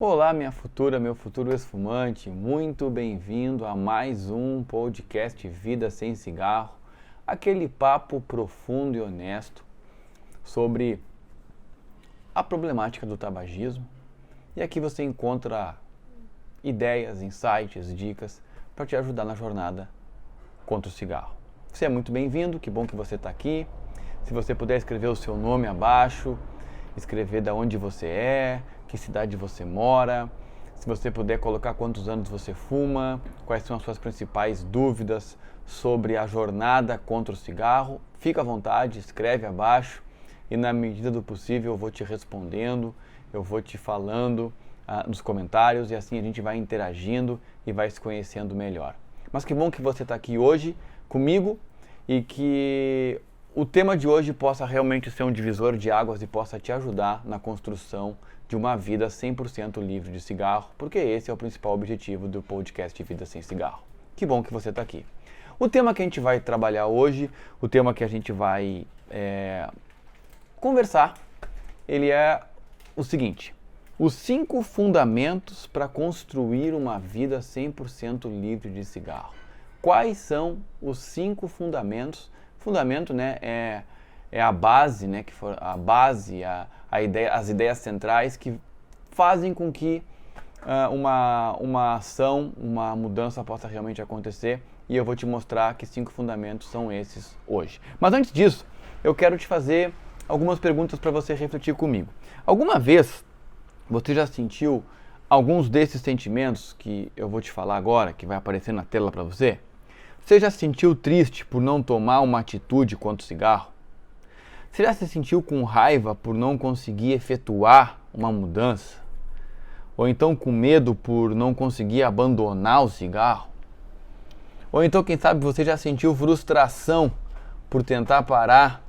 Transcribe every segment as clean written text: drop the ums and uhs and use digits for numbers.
Olá, minha futura, meu futuro ex-fumante, muito bem-vindo a mais um podcast Vida Sem Cigarro, aquele papo profundo e honesto sobre a problemática do tabagismo. E aqui você encontra ideias, insights, dicas para te ajudar na jornada contra o cigarro. Você é muito bem-vindo, que bom que você está aqui. Se você puder escrever o seu nome abaixo, escrever de onde você é, que cidade você mora, se você puder colocar quantos anos você fuma, quais são as suas principais dúvidas sobre a jornada contra o cigarro, fica à vontade, escreve abaixo e na medida do possível eu vou te respondendo, eu vou te falando nos comentários e assim a gente vai interagindo e vai se conhecendo melhor. Mas que bom que você está aqui hoje comigo e que o tema de hoje possa realmente ser um divisor de águas e possa te ajudar na construção de uma vida 100% livre de cigarro, porque esse é o principal objetivo do podcast Vida Sem Cigarro. Que bom que você está aqui. O tema que a gente vai trabalhar hoje, o tema que a gente vai conversar, ele é o seguinte: os 5 fundamentos para construir uma vida 100% livre de cigarro. Quais são os 5 fundamentos? Fundamento, né, é a base, né, a ideia, as ideias centrais que fazem com que uma ação, uma mudança possa realmente acontecer, e eu vou te mostrar que 5 fundamentos são esses hoje. Mas antes disso, eu quero te fazer algumas perguntas para você refletir comigo. Alguma vez você já sentiu alguns desses sentimentos que eu vou te falar agora, que vai aparecer na tela para você? Você já se sentiu triste por não tomar uma atitude contra o cigarro? Você já se sentiu com raiva por não conseguir efetuar uma mudança? Ou então com medo por não conseguir abandonar o cigarro? Ou então, quem sabe, você já sentiu frustração por tentar parar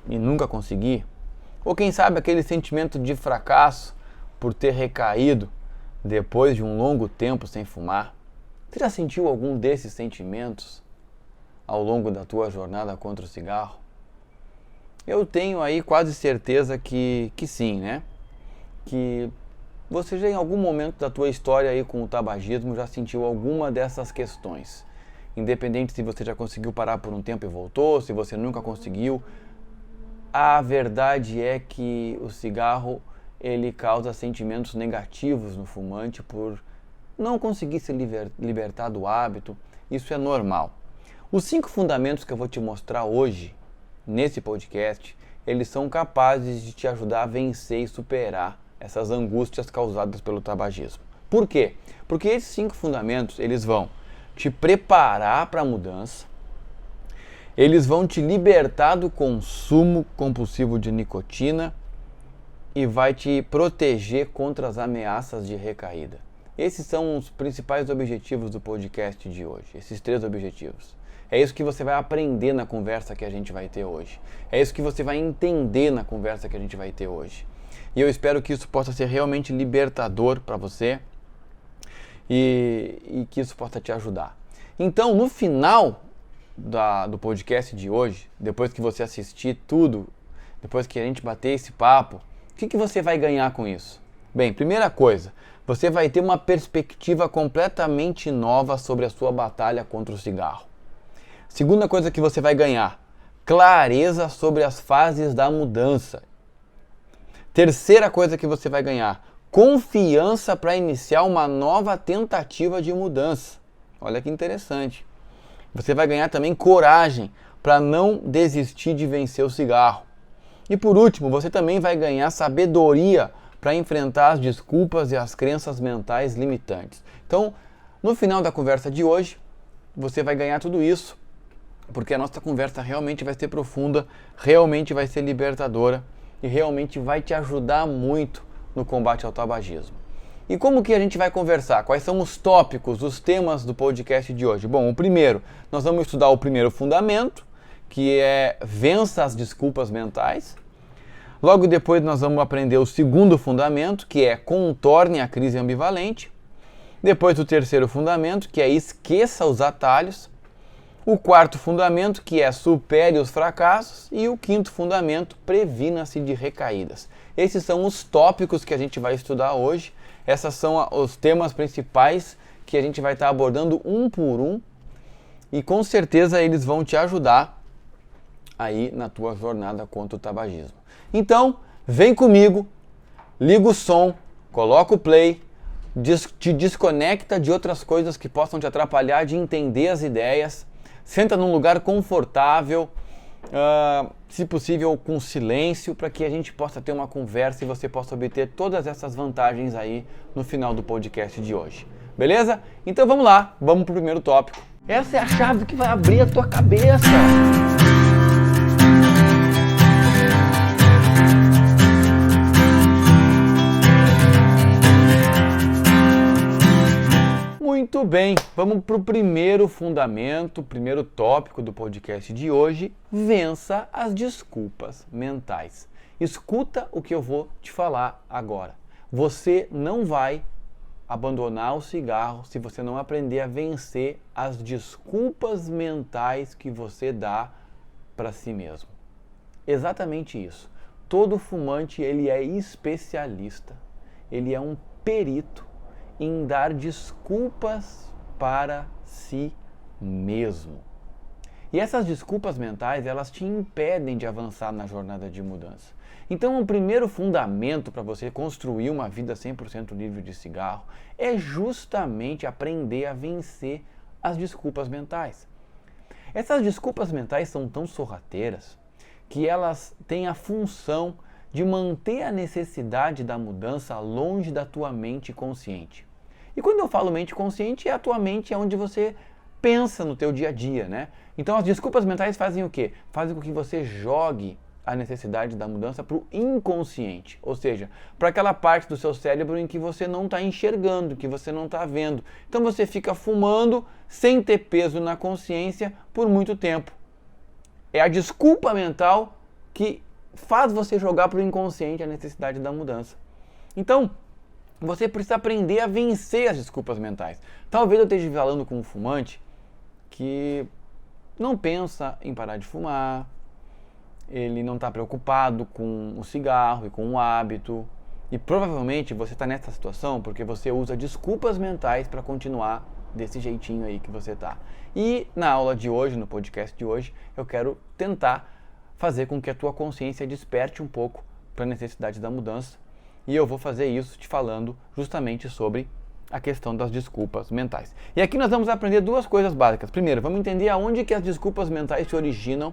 e nunca conseguir? Ou quem sabe aquele sentimento de fracasso por ter recaído depois de um longo tempo sem fumar? Você já sentiu algum desses sentimentos ao longo da tua jornada contra o cigarro? Eu tenho aí quase certeza que sim, né? Que você já em algum momento da tua história aí com o tabagismo já sentiu alguma dessas questões. Independente se você já conseguiu parar por um tempo e voltou, se você nunca conseguiu, a verdade é que o cigarro, ele causa sentimentos negativos no fumante por não conseguir se libertar do hábito. Isso é normal. Os 5 fundamentos que eu vou te mostrar hoje, nesse podcast, eles são capazes de te ajudar a vencer e superar essas angústias causadas pelo tabagismo. Por quê? Porque esses 5 fundamentos, eles vão te preparar para a mudança, eles vão te libertar do consumo compulsivo de nicotina e vai te proteger contra as ameaças de recaída. Esses são os principais objetivos do podcast de hoje, esses 3 objetivos. É isso que você vai aprender na conversa que a gente vai ter hoje. É isso que você vai entender na conversa que a gente vai ter hoje. E eu espero que isso possa ser realmente libertador para você e que isso possa te ajudar. Então, no final do podcast de hoje, depois que você assistir tudo, depois que a gente bater esse papo, o que você vai ganhar com isso? Bem, primeira coisa, você vai ter uma perspectiva completamente nova sobre a sua batalha contra o cigarro. Segunda coisa que você vai ganhar, clareza sobre as fases da mudança. Terceira coisa que você vai ganhar, confiança para iniciar uma nova tentativa de mudança. Olha que interessante. Você vai ganhar também coragem para não desistir de vencer o cigarro. E por último, você também vai ganhar sabedoria para enfrentar as desculpas e as crenças mentais limitantes. Então, no final da conversa de hoje, você vai ganhar tudo isso, porque a nossa conversa realmente vai ser profunda, realmente vai ser libertadora e realmente vai te ajudar muito no combate ao tabagismo. E como que a gente vai conversar? Quais são os tópicos, os temas do podcast de hoje? Bom, o primeiro, nós vamos estudar o primeiro fundamento, que é vença as desculpas mentais. Logo depois nós vamos aprender o segundo fundamento, que é contorne a crise ambivalente. Depois o terceiro fundamento, que é esqueça os atalhos. O quarto fundamento, que é supere os fracassos. E o quinto fundamento, previna-se de recaídas. Esses são os tópicos que a gente vai estudar hoje. Esses são os temas principais que a gente vai estar abordando um por um e com certeza eles vão te ajudar aí na tua jornada contra o tabagismo. Então, vem comigo, liga o som, coloca o play, te desconecta de outras coisas que possam te atrapalhar de entender as ideias, senta num lugar confortável, se possível com silêncio, para que a gente possa ter uma conversa e você possa obter todas essas vantagens aí no final do podcast de hoje. Beleza? Então vamos lá, vamos pro primeiro tópico. Essa é a chave que vai abrir a tua cabeça. Muito bem, vamos para o primeiro fundamento, primeiro tópico do podcast de hoje. Vença as desculpas mentais. Escuta o que eu vou te falar agora. Você não vai abandonar o cigarro se você não aprender a vencer as desculpas mentais que você dá para si mesmo. Exatamente isso. Todo fumante, ele é especialista, ele é um perito em dar desculpas para si mesmo. E essas desculpas mentais, elas te impedem de avançar na jornada de mudança. Então, o primeiro fundamento para você construir uma vida 100% livre de cigarro é justamente aprender a vencer as desculpas mentais. Essas desculpas mentais são tão sorrateiras que elas têm a função de manter a necessidade da mudança longe da tua mente consciente. E quando eu falo mente consciente, a tua mente é onde você pensa no teu dia a dia, né? Então as desculpas mentais fazem o quê? Fazem com que você jogue a necessidade da mudança para o inconsciente, ou seja, para aquela parte do seu cérebro em que você não está enxergando, que você não está vendo. Então você fica fumando sem ter peso na consciência por muito tempo. É a desculpa mental que faz você jogar para o inconsciente a necessidade da mudança. Então, você precisa aprender a vencer as desculpas mentais. Talvez eu esteja falando com um fumante que não pensa em parar de fumar, ele não está preocupado com o cigarro e com o hábito. E provavelmente você está nessa situação porque você usa desculpas mentais para continuar desse jeitinho aí que você está. E na aula de hoje, no podcast de hoje, eu quero tentar fazer com que a tua consciência desperte um pouco para a necessidade da mudança. E eu vou fazer isso te falando justamente sobre a questão das desculpas mentais. E aqui nós vamos aprender duas coisas básicas. Primeiro, vamos entender aonde que as desculpas mentais se originam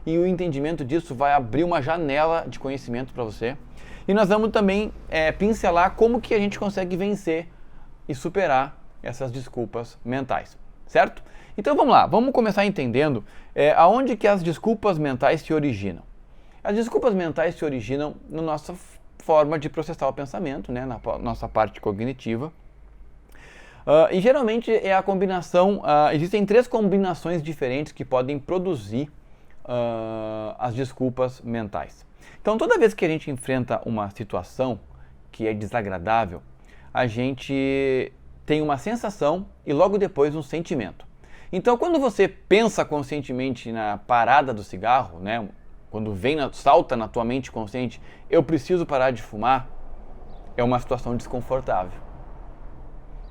e o entendimento disso vai abrir uma janela de conhecimento para você. E nós vamos também pincelar como que a gente consegue vencer e superar essas desculpas mentais, certo? Então vamos lá, vamos começar entendendo aonde que as desculpas mentais se originam. As desculpas mentais se originam na nossa forma de processar o pensamento, né, na nossa parte cognitiva. E geralmente é a combinação, existem três combinações diferentes que podem produzir as desculpas mentais. Então toda vez que a gente enfrenta uma situação que é desagradável, a gente tem uma sensação e logo depois um sentimento. Então quando você pensa conscientemente na parada do cigarro, né, quando salta na tua mente consciente, eu preciso parar de fumar, é uma situação desconfortável.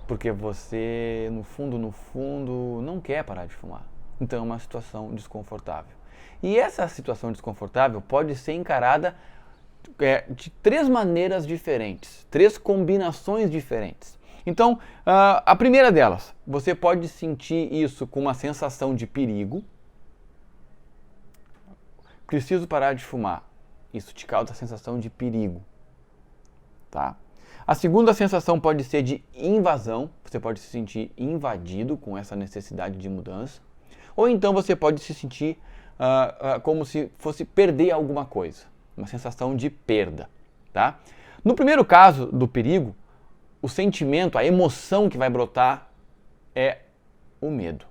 Porque você, no fundo, não quer parar de fumar. Então é uma situação desconfortável. E essa situação desconfortável pode ser encarada de três maneiras diferentes, três combinações diferentes. Então, a primeira delas, você pode sentir isso com uma sensação de perigo. Preciso parar de fumar. Isso te causa a sensação de perigo. Tá? A segunda sensação pode ser de invasão. Você pode se sentir invadido com essa necessidade de mudança. Ou então você pode se sentir como se fosse perder alguma coisa. Uma sensação de perda. Tá? No primeiro caso do perigo, o sentimento, a emoção que vai brotar é o medo.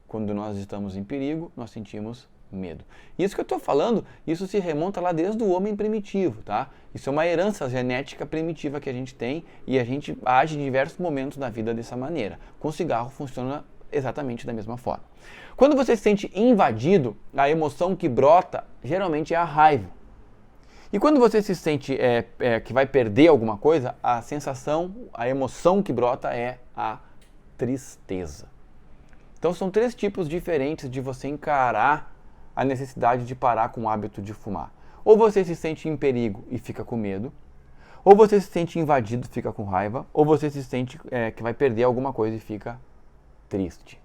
Quando nós estamos em perigo, nós sentimos medo. Isso que eu estou falando, isso se remonta lá desde o homem primitivo, tá? Isso é uma herança genética primitiva que a gente tem e a gente age em diversos momentos da vida dessa maneira. Com o cigarro funciona exatamente da mesma forma. Quando você se sente invadido, a emoção que brota geralmente é a raiva. E quando você se sente que vai perder alguma coisa, a sensação, a emoção que brota é a tristeza. Então são 3 tipos diferentes de você encarar a necessidade de parar com o hábito de fumar. Ou você se sente em perigo e fica com medo, ou você se sente invadido e fica com raiva, ou você se sente que vai perder alguma coisa e fica triste.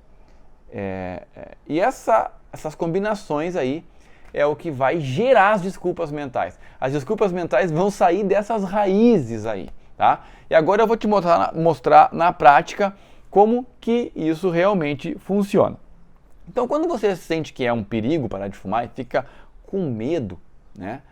E essas combinações aí é o que vai gerar as desculpas mentais. As desculpas mentais vão sair dessas raízes aí, tá? E agora eu vou te mostrar na prática como que isso realmente funciona. Então, quando você sente que é um perigo parar de fumar e fica com medo, né?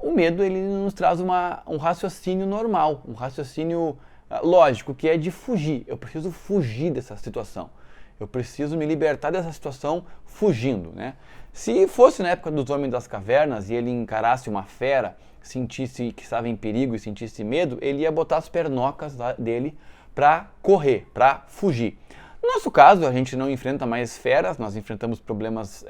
O medo, ele nos traz um raciocínio normal, um raciocínio lógico, que é de fugir. Eu preciso fugir dessa situação. Eu preciso me libertar dessa situação fugindo, né? Se fosse na época dos homens das cavernas e ele encarasse uma fera, sentisse que estava em perigo e sentisse medo, ele ia botar as pernocas dele para correr, para fugir. No nosso caso, a gente não enfrenta mais feras, nós enfrentamos problemas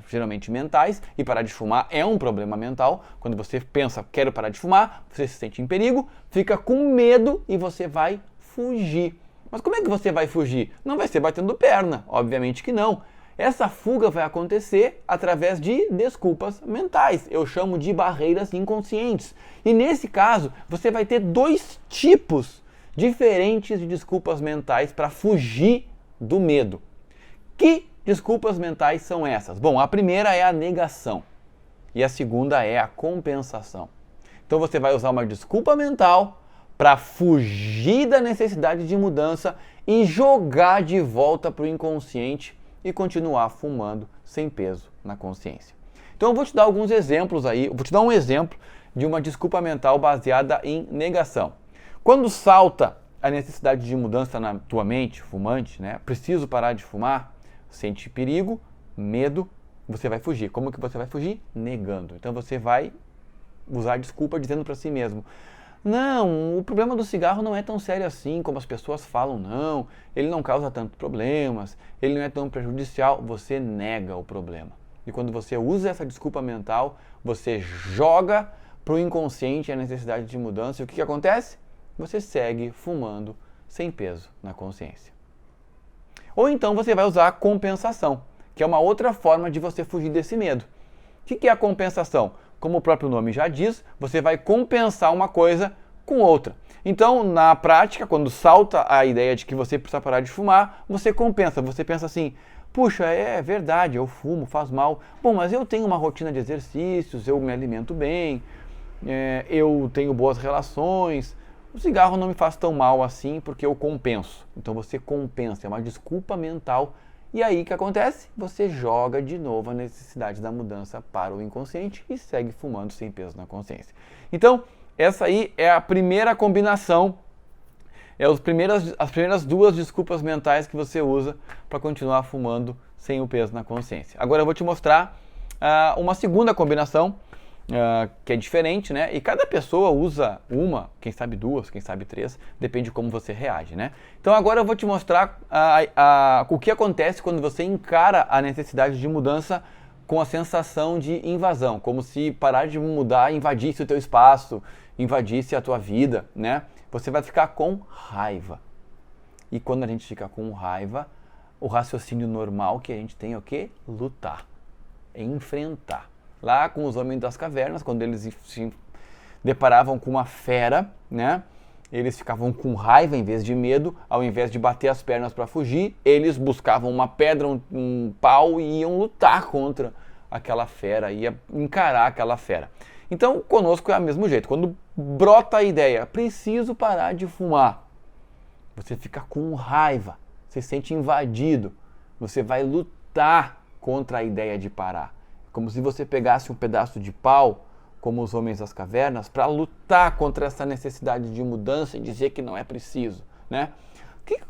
geralmente mentais, e parar de fumar é um problema mental. Quando você pensa, quero parar de fumar, você se sente em perigo, fica com medo e você vai fugir. Mas como é que você vai fugir? Não vai ser batendo perna, obviamente que não. Essa fuga vai acontecer através de desculpas mentais. Eu chamo de barreiras inconscientes. E nesse caso, você vai ter 2 tipos diferentes de desculpas mentais para fugir do medo. Que desculpas mentais são essas? Bom, a primeira é a negação e a segunda é a compensação. Então você vai usar uma desculpa mental para fugir da necessidade de mudança e jogar de volta para o inconsciente e continuar fumando sem peso na consciência. Então eu vou te dar alguns exemplos aí, eu vou te dar um exemplo de uma desculpa mental baseada em negação. Quando salta a necessidade de mudança na tua mente, fumante, né? Preciso parar de fumar, sente perigo, medo, você vai fugir. Como que você vai fugir? Negando. Então você vai usar a desculpa dizendo para si mesmo: não, o problema do cigarro não é tão sério assim como as pessoas falam, não. Ele não causa tantos problemas, ele não é tão prejudicial. Você nega o problema. E quando você usa essa desculpa mental, você joga para o inconsciente a necessidade de mudança. E o que acontece? Você segue fumando sem peso na consciência. Ou então você vai usar a compensação, que é uma outra forma de você fugir desse medo. O que é a compensação? Como o próprio nome já diz, você vai compensar uma coisa com outra. Então, na prática, quando salta a ideia de que você precisa parar de fumar, você compensa. Você pensa assim: puxa, é verdade, eu fumo, faz mal. Bom, mas eu tenho uma rotina de exercícios, eu me alimento bem, eu tenho boas relações. O cigarro não me faz tão mal assim porque eu compenso. Então você compensa, é uma desculpa mental. E aí o que acontece? Você joga de novo a necessidade da mudança para o inconsciente e segue fumando sem peso na consciência. Então, essa aí é a primeira combinação, as primeiras 2 desculpas mentais que você usa para continuar fumando sem o peso na consciência. Agora eu vou te mostrar uma segunda combinação, que é diferente, né? E cada pessoa usa uma, quem sabe 2, quem sabe 3, depende de como você reage, né? Então agora eu vou te mostrar o que acontece quando você encara a necessidade de mudança com a sensação de invasão, como se parar de mudar invadisse o teu espaço, invadisse a tua vida, né? Você vai ficar com raiva. E quando a gente fica com raiva, o raciocínio normal que a gente tem é o quê? Lutar, enfrentar. Lá com os homens das cavernas, quando eles se deparavam com uma fera, né? Eles ficavam com raiva em vez de medo. Ao invés de bater as pernas para fugir, eles buscavam uma pedra, um pau e iam lutar contra aquela fera, ia encarar aquela fera. Então, conosco é o mesmo jeito. Quando brota a ideia, preciso parar de fumar, você fica com raiva, você se sente invadido, você vai lutar contra a ideia de parar. Como se você pegasse um pedaço de pau, como os homens das cavernas, para lutar contra essa necessidade de mudança e dizer que não é preciso, né?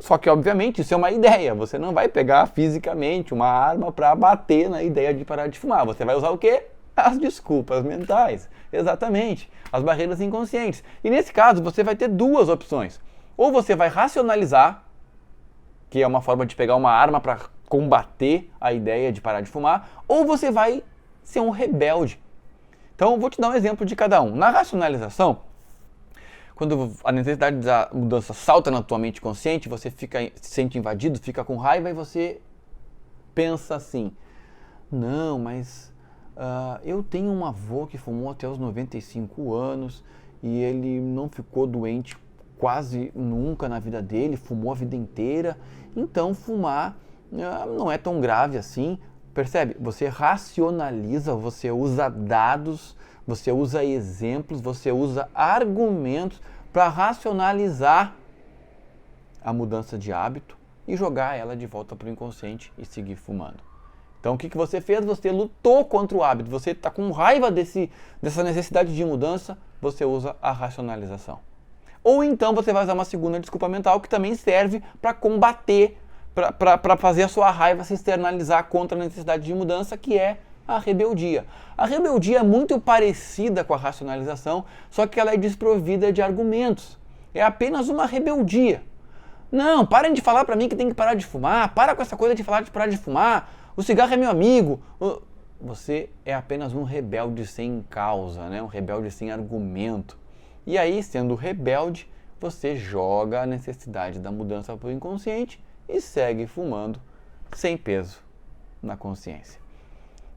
Só que, obviamente, isso é uma ideia. Você não vai pegar fisicamente uma arma para bater na ideia de parar de fumar. Você vai usar o quê? As desculpas mentais. Exatamente. As barreiras inconscientes. E nesse caso, você vai ter 2 opções. Ou você vai racionalizar, que é uma forma de pegar uma arma para combater a ideia de parar de fumar, ou você vai ser um rebelde. Então, vou te dar um exemplo de cada um. Na racionalização, quando a necessidade da mudança salta na tua mente consciente, você se sente invadido, fica com raiva e você pensa assim, não, mas eu tenho um avô que fumou até os 95 anos e ele não ficou doente quase nunca na vida dele, fumou a vida inteira, então fumar não é tão grave assim. Percebe? Você racionaliza, você usa dados, você usa exemplos, você usa argumentos para racionalizar a mudança de hábito e jogar ela de volta para o inconsciente e seguir fumando. Então o que você fez? Você lutou contra o hábito, você está com raiva dessa necessidade de mudança, você usa a racionalização. Ou então você vai usar uma segunda desculpa mental que também serve para combater, para fazer a sua raiva se externalizar contra a necessidade de mudança, que é a rebeldia. A rebeldia é muito parecida com a racionalização, só que ela é desprovida de argumentos. É apenas uma rebeldia. Não, parem de falar para mim que tem que parar de fumar, para com essa coisa de falar de parar de fumar, o cigarro é meu amigo. Você é apenas um rebelde sem causa, né? Um rebelde sem argumento. E aí, sendo rebelde, você joga a necessidade da mudança para o inconsciente e segue fumando sem peso na consciência.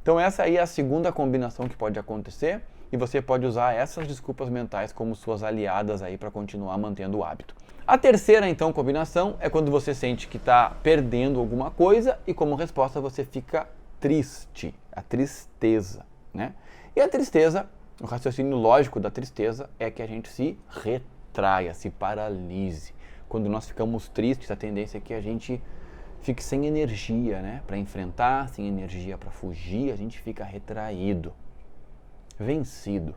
Então essa aí é a segunda combinação que pode acontecer e você pode usar essas desculpas mentais como suas aliadas aí para continuar mantendo o hábito. A terceira, então, combinação é quando você sente que está perdendo alguma coisa e como resposta você fica triste, a tristeza, né? E a tristeza, o raciocínio lógico da tristeza é que a gente se retraia, se paralise. Quando nós ficamos tristes, a tendência é que a gente fique sem energia, né? Para enfrentar, sem energia para fugir, a gente fica retraído, vencido,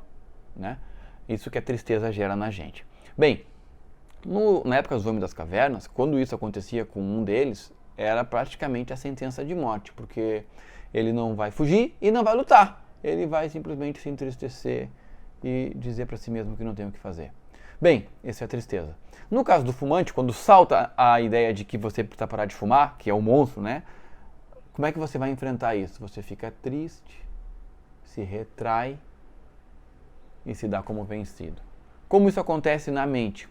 né? Isso que a tristeza gera na gente. Bem, na época dos Homens das Cavernas, quando isso acontecia com um deles, era praticamente a sentença de morte, porque ele não vai fugir e não vai lutar. Ele vai simplesmente se entristecer e dizer para si mesmo que não tem o que fazer. Bem, essa é a tristeza. No caso do fumante, quando salta a ideia de que você precisa parar de fumar, que é o monstro, né? Como é que você vai enfrentar isso? Você fica triste, se retrai e se dá como vencido. Como isso acontece na mente?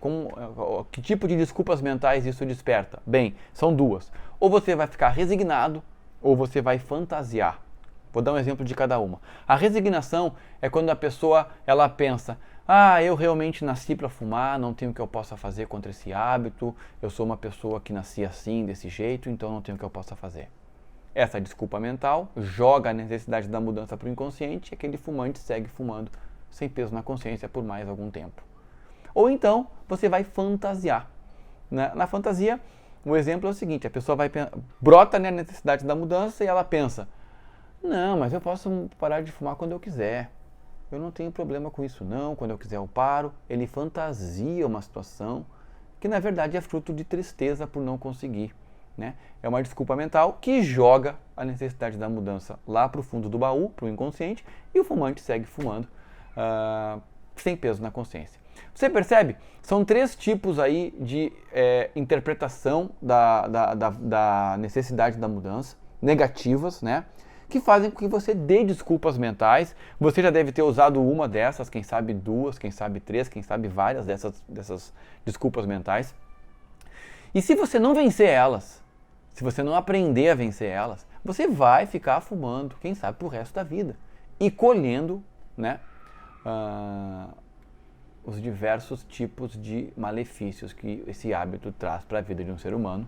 Que tipo de desculpas mentais isso desperta? Bem, são duas. Ou você vai ficar resignado, ou você vai fantasiar. Vou dar um exemplo de cada uma. A resignação é quando a pessoa ela pensa, eu realmente nasci para fumar, não tenho o que eu possa fazer contra esse hábito, eu sou uma pessoa que nasci assim, desse jeito, então não tenho o que eu possa fazer. Essa desculpa mental joga a necessidade da mudança para o inconsciente e aquele fumante segue fumando sem peso na consciência por mais algum tempo. Ou então você vai fantasiar. Na fantasia, o exemplo é o seguinte, a pessoa brota na necessidade da mudança e ela pensa, não, mas eu posso parar de fumar quando eu quiser. Eu não tenho problema com isso não, quando eu quiser eu paro. Ele fantasia uma situação que na verdade é fruto de tristeza por não conseguir, né? É uma desculpa mental que joga a necessidade da mudança lá para o fundo do baú, para o inconsciente, e o fumante segue fumando sem peso na consciência. Você percebe? São três tipos aí de interpretação da necessidade da mudança, negativas, né? Que fazem com que você dê desculpas mentais. Você já deve ter usado uma dessas, quem sabe duas, quem sabe três, quem sabe várias dessas desculpas mentais. E se você não vencer elas, se você não aprender a vencer elas, você vai ficar fumando, quem sabe, pro resto da vida. E colhendo, né, os diversos tipos de malefícios que esse hábito traz para a vida de um ser humano.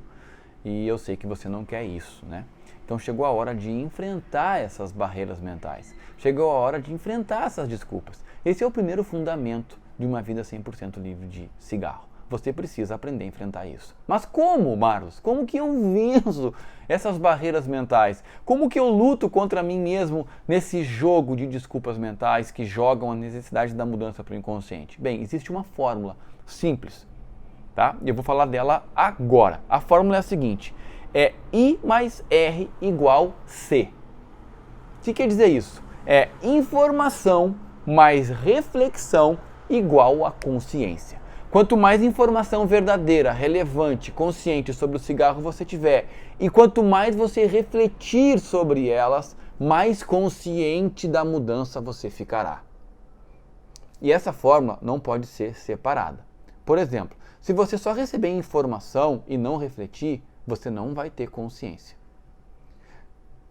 E eu sei que você não quer isso, né? Então chegou a hora de enfrentar essas barreiras mentais. Chegou a hora de enfrentar essas desculpas. Esse é o primeiro fundamento de uma vida 100% livre de cigarro. Você precisa aprender a enfrentar isso. Mas como, Marlos? Como que eu venço essas barreiras mentais? Como que eu luto contra mim mesmo nesse jogo de desculpas mentais que jogam a necessidade da mudança para o inconsciente? Bem, existe uma fórmula simples, tá? Eu vou falar dela agora. A fórmula é a seguinte, é I mais R igual C. O que quer dizer isso? É informação mais reflexão igual a consciência. Quanto mais informação verdadeira, relevante, consciente sobre o cigarro você tiver, e quanto mais você refletir sobre elas, mais consciente da mudança você ficará. E essa fórmula não pode ser separada. Por exemplo, se você só receber informação e não refletir, você não vai ter consciência.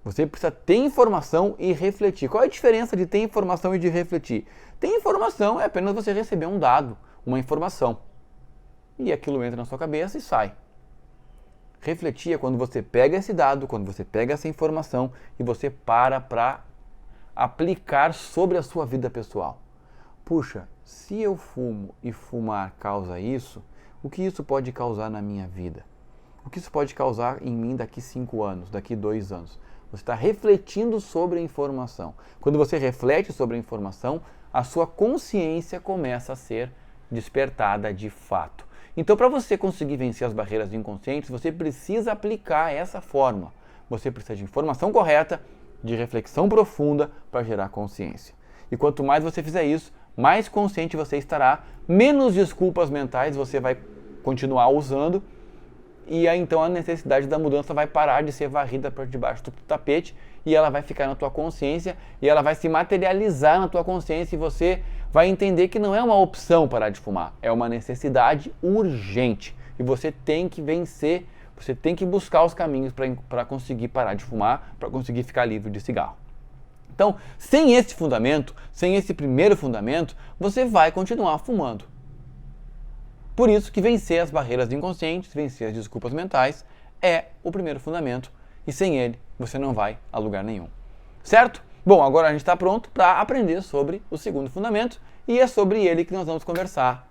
Você precisa ter informação e refletir. Qual é a diferença de ter informação e de refletir? Ter informação é apenas você receber um dado, uma informação. E aquilo entra na sua cabeça e sai. Refletir é quando você pega esse dado, quando você pega essa informação e você para aplicar sobre a sua vida pessoal. Puxa, se eu fumo e fumar causa isso, o que isso pode causar na minha vida? O que isso pode causar em mim daqui 5 anos, daqui 2 anos? Você está refletindo sobre a informação. Quando você reflete sobre a informação, a sua consciência começa a ser despertada de fato. Então, para você conseguir vencer as barreiras inconscientes, você precisa aplicar essa fórmula. Você precisa de informação correta, de reflexão profunda para gerar consciência. E quanto mais você fizer isso, mais consciente você estará, menos desculpas mentais você vai continuar usando, e aí então a necessidade da mudança vai parar de ser varrida por debaixo do tapete e ela vai ficar na tua consciência e ela vai se materializar na tua consciência e você vai entender que não é uma opção parar de fumar, é uma necessidade urgente e você tem que vencer, você tem que buscar os caminhos para conseguir parar de fumar, para conseguir ficar livre de cigarro. Então, sem esse fundamento, sem esse primeiro fundamento, você vai continuar fumando. Por isso que vencer as barreiras inconscientes, vencer as desculpas mentais, é o primeiro fundamento e sem ele você não vai a lugar nenhum. Certo? Bom, agora a gente está pronto para aprender sobre o segundo fundamento e é sobre ele que nós vamos conversar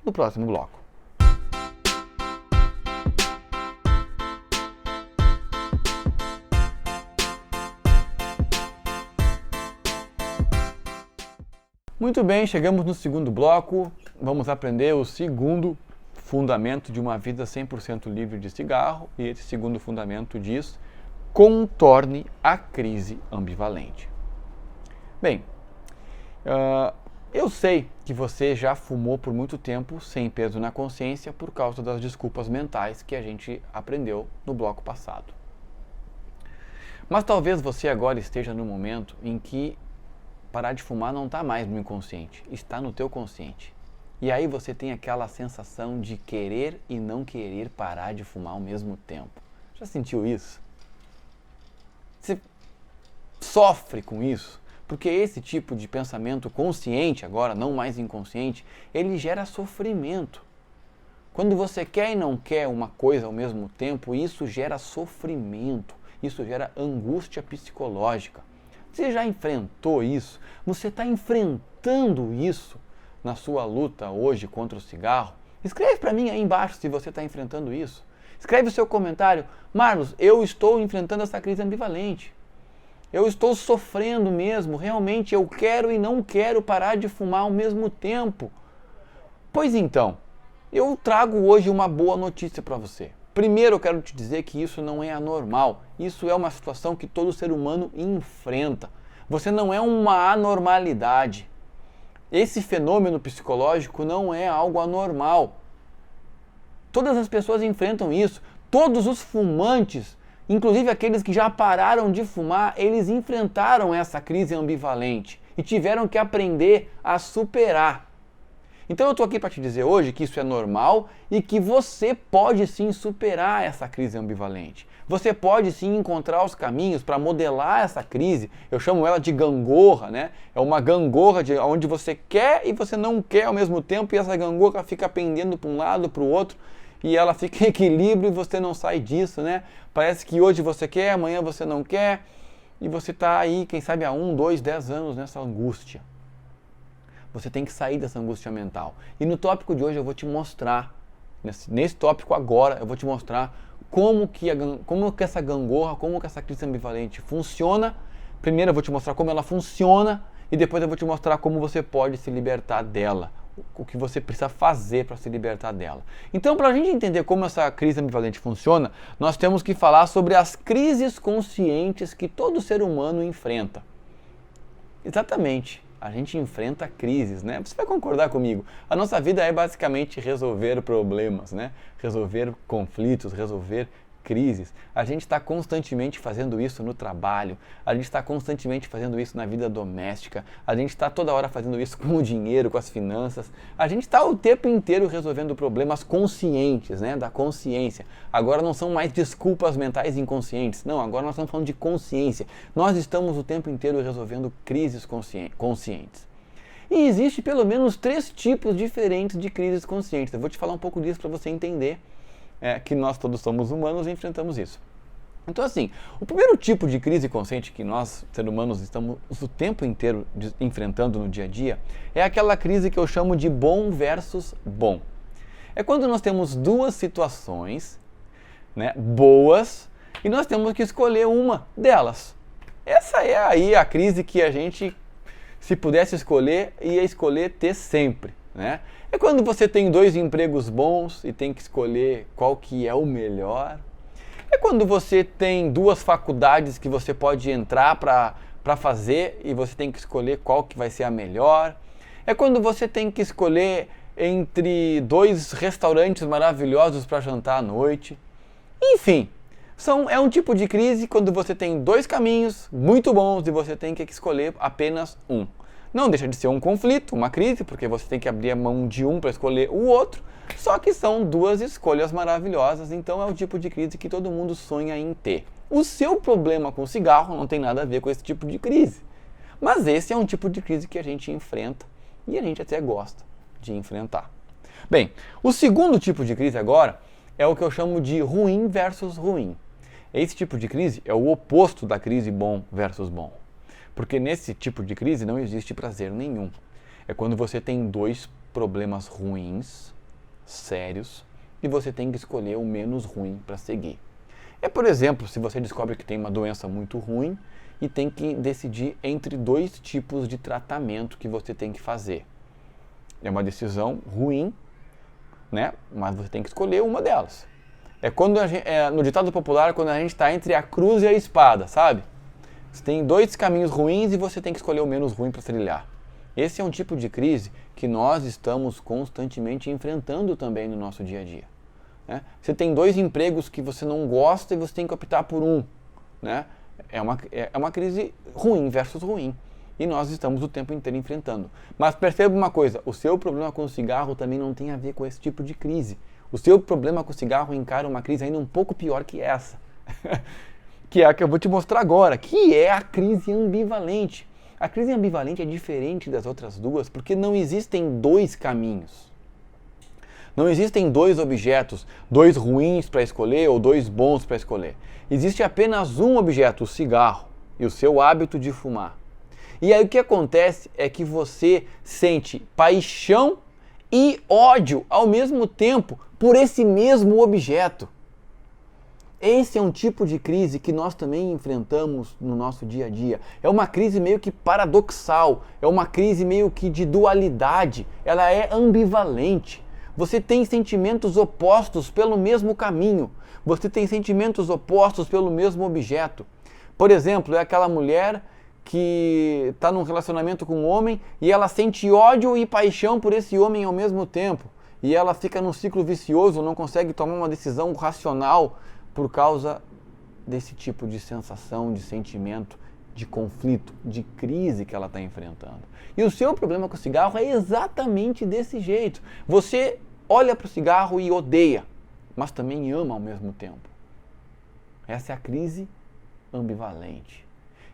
no próximo bloco. Muito bem, chegamos no segundo bloco. Vamos aprender o segundo fundamento de uma vida 100% livre de cigarro. E esse segundo fundamento diz: contorne a crise ambivalente. Bem, eu sei que você já fumou por muito tempo sem peso na consciência por causa das desculpas mentais que a gente aprendeu no bloco passado. Mas talvez você agora esteja no momento em que parar de fumar não está mais no inconsciente, está no teu consciente. E aí você tem aquela sensação de querer e não querer parar de fumar ao mesmo tempo. Já sentiu isso? Você sofre com isso? Porque esse tipo de pensamento consciente agora, não mais inconsciente, ele gera sofrimento. Quando você quer e não quer uma coisa ao mesmo tempo, isso gera sofrimento, isso gera angústia psicológica. Você já enfrentou isso? Você está enfrentando isso na sua luta hoje contra o cigarro? Escreve para mim aí embaixo se você está enfrentando isso. Escreve o seu comentário. Marlos, eu estou enfrentando essa crise ambivalente. Eu estou sofrendo mesmo. Realmente eu quero e não quero parar de fumar ao mesmo tempo. Pois então, eu trago hoje uma boa notícia para você. Primeiro eu quero te dizer que isso não é anormal, isso é uma situação que todo ser humano enfrenta. Você não é uma anormalidade. Esse fenômeno psicológico não é algo anormal. Todas as pessoas enfrentam isso, todos os fumantes, inclusive aqueles que já pararam de fumar, eles enfrentaram essa crise ambivalente e tiveram que aprender a superar. Então eu estou aqui para te dizer hoje que isso é normal e que você pode sim superar essa crise ambivalente. Você pode sim encontrar os caminhos para modelar essa crise. Eu chamo ela de gangorra, né? É uma gangorra onde você quer e você não quer ao mesmo tempo e essa gangorra fica pendendo para um lado, para o outro e ela fica em equilíbrio e você não sai disso, né? Parece que hoje você quer, amanhã você não quer e você está aí, quem sabe há 1, 2, 10 anos nessa angústia. Você tem que sair dessa angústia mental. E no tópico de hoje eu vou te mostrar, nesse tópico agora, eu vou te mostrar como que essa gangorra, como que essa crise ambivalente funciona. Primeiro eu vou te mostrar como ela funciona e depois eu vou te mostrar como você pode se libertar dela. O que você precisa fazer para se libertar dela. Então, para a gente entender como essa crise ambivalente funciona, nós temos que falar sobre as crises conscientes que todo ser humano enfrenta. Exatamente. A gente enfrenta crises, né? Você vai concordar comigo. A nossa vida é basicamente resolver problemas, né? Resolver conflitos, resolver crises. A gente está constantemente fazendo isso no trabalho, a gente está constantemente fazendo isso na vida doméstica, a gente está toda hora fazendo isso com o dinheiro, com as finanças. A gente está o tempo inteiro resolvendo problemas conscientes, né, da consciência. Agora não são mais desculpas mentais inconscientes, não, agora nós estamos falando de consciência. Nós estamos o tempo inteiro resolvendo crises conscientes. E existe pelo menos 3 tipos diferentes de crises conscientes. Eu vou te falar um pouco disso para você entender que nós todos somos humanos e enfrentamos isso. Então assim, o primeiro tipo de crise consciente que nós, seres humanos, estamos o tempo inteiro enfrentando no dia a dia é aquela crise que eu chamo de bom versus bom. É quando nós temos 2 situações, né, boas, e nós temos que escolher uma delas. Essa é aí a crise que a gente, se pudesse escolher, ia escolher ter sempre, né? É quando você tem 2 empregos bons e tem que escolher qual que é o melhor. É quando você tem 2 faculdades que você pode entrar para fazer e você tem que escolher qual que vai ser a melhor. É quando você tem que escolher entre 2 restaurantes maravilhosos para jantar à noite. Enfim, é um tipo de crise quando você tem 2 caminhos muito bons e você tem que escolher apenas um. Não deixa de ser um conflito, uma crise, porque você tem que abrir a mão de um para escolher o outro, só que são 2 escolhas maravilhosas, então é o tipo de crise que todo mundo sonha em ter. O seu problema com o cigarro não tem nada a ver com esse tipo de crise, mas esse é um tipo de crise que a gente enfrenta e a gente até gosta de enfrentar. Bem, o segundo tipo de crise agora é o que eu chamo de ruim versus ruim. Esse tipo de crise é o oposto da crise bom versus bom. Porque nesse tipo de crise não existe prazer nenhum. É quando você tem 2 problemas ruins, sérios, e você tem que escolher o menos ruim para seguir. É, por exemplo, se você descobre que tem uma doença muito ruim e tem que decidir entre 2 tipos de tratamento que você tem que fazer. É uma decisão ruim, né? Mas você tem que escolher uma delas. É quando no ditado popular, quando a gente está entre a cruz e a espada, sabe? Você tem 2 caminhos ruins e você tem que escolher o menos ruim para trilhar. Esse é um tipo de crise que nós estamos constantemente enfrentando também no nosso dia a dia, né? Você tem 2 empregos que você não gosta e você tem que optar por um, né? É uma crise ruim versus ruim. E nós estamos o tempo inteiro enfrentando. Mas perceba uma coisa, o seu problema com o cigarro também não tem a ver com esse tipo de crise. O seu problema com o cigarro encara uma crise ainda um pouco pior que essa. Que é a que eu vou te mostrar agora, que é a crise ambivalente. A crise ambivalente é diferente das outras 2 porque não existem 2 caminhos. Não existem 2 objetos, 2 ruins para escolher ou 2 bons para escolher. Existe apenas um objeto, o cigarro, e o seu hábito de fumar. E aí o que acontece é que você sente paixão e ódio ao mesmo tempo por esse mesmo objeto. Esse é um tipo de crise que nós também enfrentamos no nosso dia a dia. É uma crise meio que paradoxal, é uma crise meio que de dualidade, ela é ambivalente. Você tem sentimentos opostos pelo mesmo caminho, você tem sentimentos opostos pelo mesmo objeto. Por exemplo, é aquela mulher que está num relacionamento com um homem e ela sente ódio e paixão por esse homem ao mesmo tempo. E ela fica num ciclo vicioso, não consegue tomar uma decisão racional por causa desse tipo de sensação, de sentimento, de conflito, de crise que ela está enfrentando. E o seu problema com o cigarro é exatamente desse jeito. Você olha para o cigarro e odeia, mas também ama ao mesmo tempo. Essa é a crise ambivalente.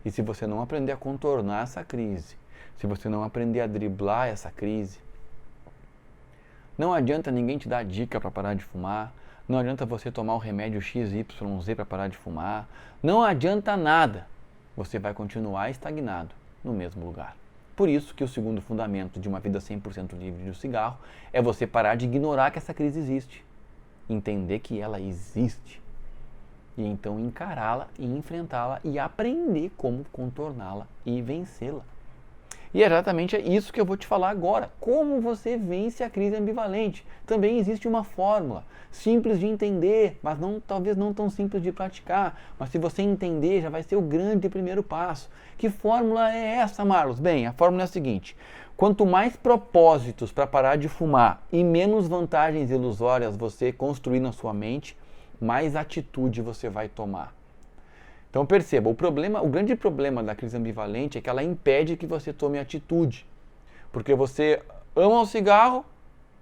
E se você não aprender a contornar essa crise, se você não aprender a driblar essa crise, não adianta ninguém te dar dica para parar de fumar, não adianta você tomar o remédio XYZ para parar de fumar, não adianta nada. Você vai continuar estagnado no mesmo lugar. Por isso que o segundo fundamento de uma vida 100% livre do cigarro é você parar de ignorar que essa crise existe, entender que ela existe e então encará-la e enfrentá-la e aprender como contorná-la e vencê-la. E é exatamente isso que eu vou te falar agora. Como você vence a crise ambivalente. Também existe uma fórmula, simples de entender, mas talvez não tão simples de praticar. Mas se você entender, já vai ser o grande primeiro passo. Que fórmula é essa, Marlos? Bem, a fórmula é a seguinte. Quanto mais propósitos para parar de fumar e menos vantagens ilusórias você construir na sua mente, mais atitude você vai tomar. Então perceba, o grande problema da crise ambivalente é que ela impede que você tome atitude. Porque você ama o cigarro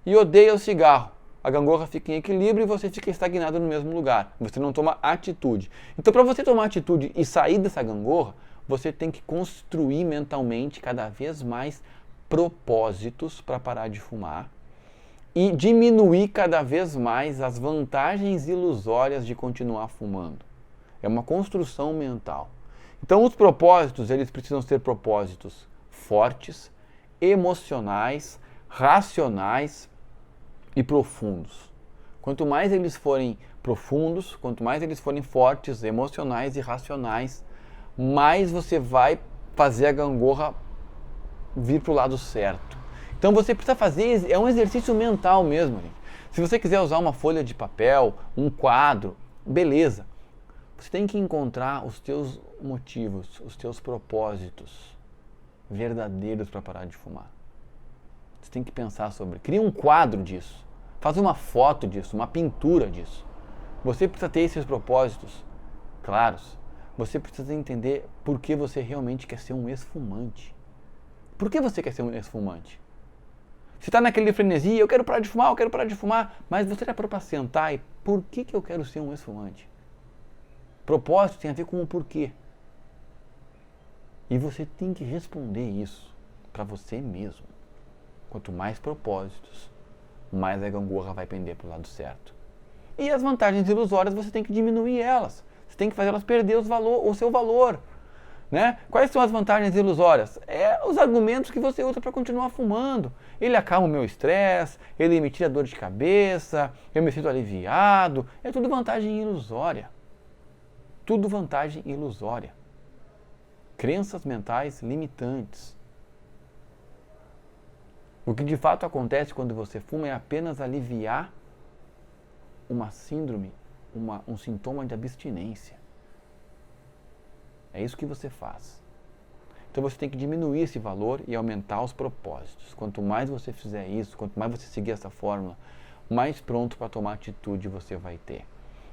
e odeia o cigarro. A gangorra fica em equilíbrio e você fica estagnado no mesmo lugar. Você não toma atitude. Então, para você tomar atitude e sair dessa gangorra, você tem que construir mentalmente cada vez mais propósitos para parar de fumar e diminuir cada vez mais as vantagens ilusórias de continuar fumando. É uma construção mental. Então, os propósitos, eles precisam ser propósitos fortes, emocionais, racionais e profundos. Quanto mais eles forem profundos, quanto mais eles forem fortes, emocionais e racionais, mais você vai fazer a gangorra vir para o lado certo. Então você precisa fazer, é um exercício mental mesmo, gente. Se você quiser usar uma folha de papel, um quadro, beleza. Você tem que encontrar os teus motivos, os teus propósitos verdadeiros para parar de fumar. Você tem que pensar sobre, cria um quadro disso, faz uma foto disso, uma pintura disso. Você precisa ter esses propósitos claros. Você precisa entender por que você realmente quer ser um ex-fumante. Por que você quer ser um ex-fumante? Você está naquele frenesi, eu quero parar de fumar, mas você já parou para sentar e por que eu quero ser um ex-fumante? Propósito tem a ver com o porquê. E você tem que responder isso para você mesmo. Quanto mais propósitos, mais a gangorra vai pender para o lado certo. E as vantagens ilusórias, você tem que diminuir elas. Você tem que fazer elas perder o seu valor. Né? Quais são as vantagens ilusórias? É os argumentos que você usa para continuar fumando. Ele acalma o meu estresse, ele me tira dor de cabeça, eu me sinto aliviado. É tudo vantagem ilusória. Tudo vantagem ilusória. Crenças mentais limitantes. O que de fato acontece quando você fuma é apenas aliviar uma síndrome, um sintoma de abstinência. É isso que você faz. Então você tem que diminuir esse valor e aumentar os propósitos. Quanto mais você fizer isso, quanto mais você seguir essa fórmula, mais pronto para tomar atitude você vai ter.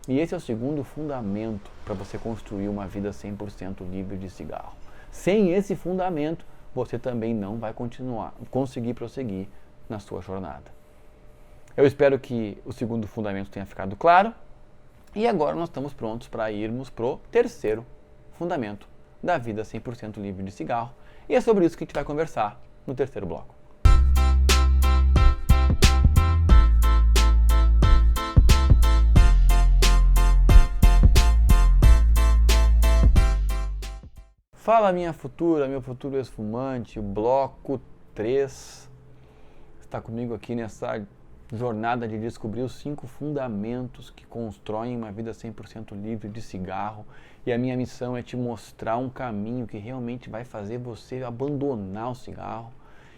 E esse é o segundo fundamento para você construir uma vida 100% livre de cigarro. Sem esse fundamento, você também não vai conseguir prosseguir na sua jornada. Eu espero que o segundo fundamento tenha ficado claro. E agora nós estamos prontos para irmos para o terceiro fundamento da vida 100% livre de cigarro. E é sobre isso que a gente vai conversar no terceiro bloco. Fala minha futura, meu futuro ex-fumante, bloco 3. Está comigo aqui nessa jornada de descobrir os 5 fundamentos que constroem uma vida 100% livre de cigarro. E a minha missão é te mostrar um caminho que realmente vai fazer você abandonar o cigarro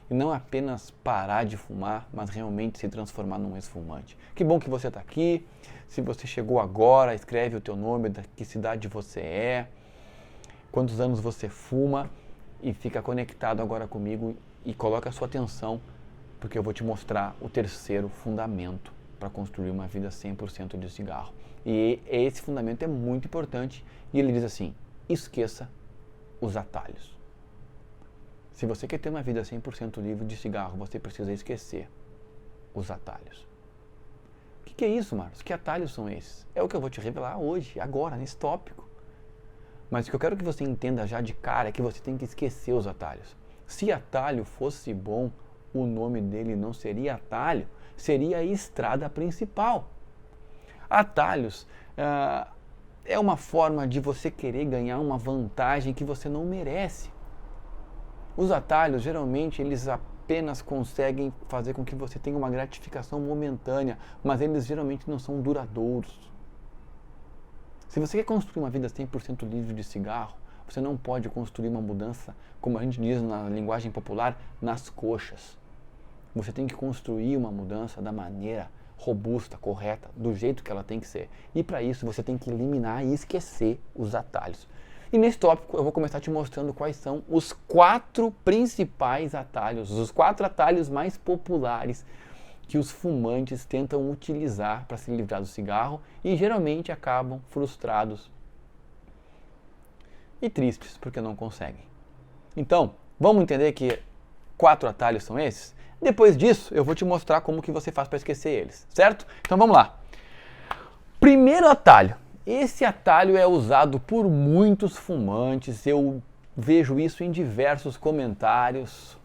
e não apenas parar de fumar, mas realmente se transformar num ex-fumante. Que bom que você está aqui. Se você chegou agora, escreve o teu nome, de que cidade você é, quantos anos você fuma e fica conectado agora comigo e coloca a sua atenção, porque eu vou te mostrar o terceiro fundamento para construir uma vida 100% de cigarro. E esse fundamento é muito importante e ele diz assim: esqueça os atalhos. Se você quer ter uma vida 100% livre de cigarro, você precisa esquecer os atalhos. O que é isso, Marcos? Que atalhos são esses? É o que eu vou te revelar hoje, agora, nesse tópico. Mas o que eu quero que você entenda já de cara é que você tem que esquecer os atalhos. Se atalho fosse bom, o nome dele não seria atalho, seria a estrada principal. Atalhos é uma forma de você querer ganhar uma vantagem que você não merece. Os atalhos, geralmente, eles apenas conseguem fazer com que você tenha uma gratificação momentânea, mas eles geralmente não são duradouros. Se você quer construir uma vida 100% livre de cigarro, você não pode construir uma mudança, como a gente diz na linguagem popular, nas coxas. Você tem que construir uma mudança da maneira robusta, correta, do jeito que ela tem que ser. E para isso você tem que eliminar e esquecer os atalhos. E nesse tópico eu vou começar te mostrando quais são os 4 principais atalhos, os 4 atalhos mais populares que os fumantes tentam utilizar para se livrar do cigarro e geralmente acabam frustrados e tristes porque não conseguem. Então, vamos entender que 4 atalhos são esses? Depois disso, eu vou te mostrar como que você faz para esquecer eles, certo? Então vamos lá. Primeiro atalho. Esse atalho é usado por muitos fumantes, eu vejo isso em diversos comentários,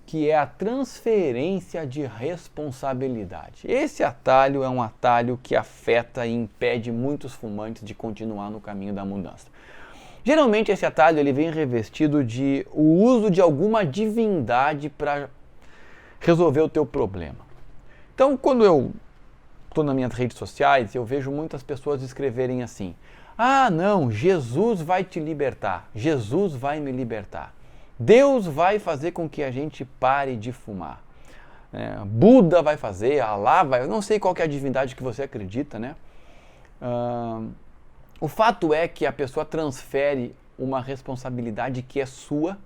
que é a transferência de responsabilidade. Esse atalho é um atalho que afeta e impede muitos fumantes de continuar no caminho da mudança. Geralmente esse atalho ele vem revestido de o uso de alguma divindade para resolver o teu problema. Então, quando eu estou nas minhas redes sociais, eu vejo muitas pessoas escreverem assim: ah, não, Jesus vai te libertar, Jesus vai me libertar. Deus vai fazer com que a gente pare de fumar. Buda vai fazer, Alá vai... Eu não sei qual que é a divindade que você acredita, né? O fato é que a pessoa transfere uma responsabilidade que é sua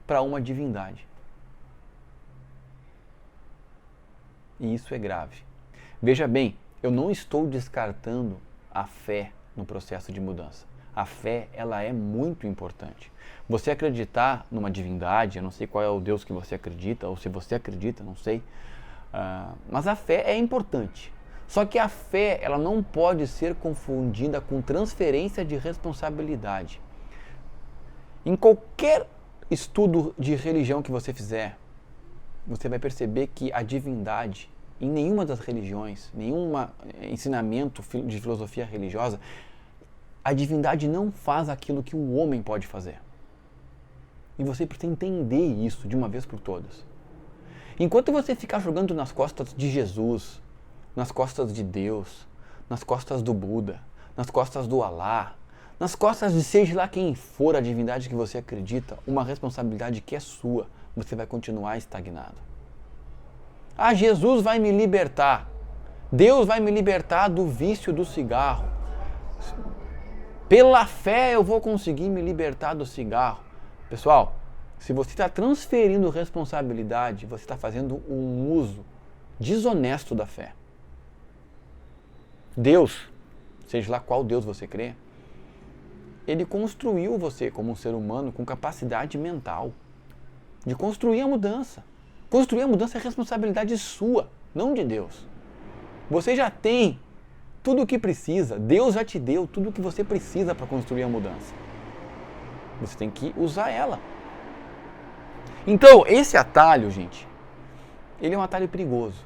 para uma divindade. E isso é grave. Veja bem, eu não estou descartando a fé no processo de mudança. A fé, ela é muito importante. Você acreditar numa divindade, eu não sei qual é o Deus que você acredita, ou se você acredita, não sei, mas a fé é importante. Só que a fé, ela não pode ser confundida com transferência de responsabilidade. Em qualquer estudo de religião que você fizer, você vai perceber que a divindade, em nenhuma das religiões, nenhum ensinamento de filosofia religiosa, a divindade não faz aquilo que o homem pode fazer. E você precisa entender isso de uma vez por todas. Enquanto você ficar jogando nas costas de Jesus, nas costas de Deus, nas costas do Buda, nas costas do Alá, nas costas de seja lá quem for a divindade que você acredita, uma responsabilidade que é sua, você vai continuar estagnado. Ah, Jesus vai me libertar. Deus vai me libertar do vício do cigarro. Pela fé eu vou conseguir me libertar do cigarro. Pessoal, se você está transferindo responsabilidade, você está fazendo um uso desonesto da fé. Deus, seja lá qual Deus você crê, ele construiu você como um ser humano com capacidade mental de construir a mudança. Construir a mudança é responsabilidade sua, não de Deus. Você já tem tudo o que precisa. Deus já te deu tudo o que você precisa para construir a mudança. Você tem que usar ela. Então, esse atalho, gente, ele é um atalho perigoso.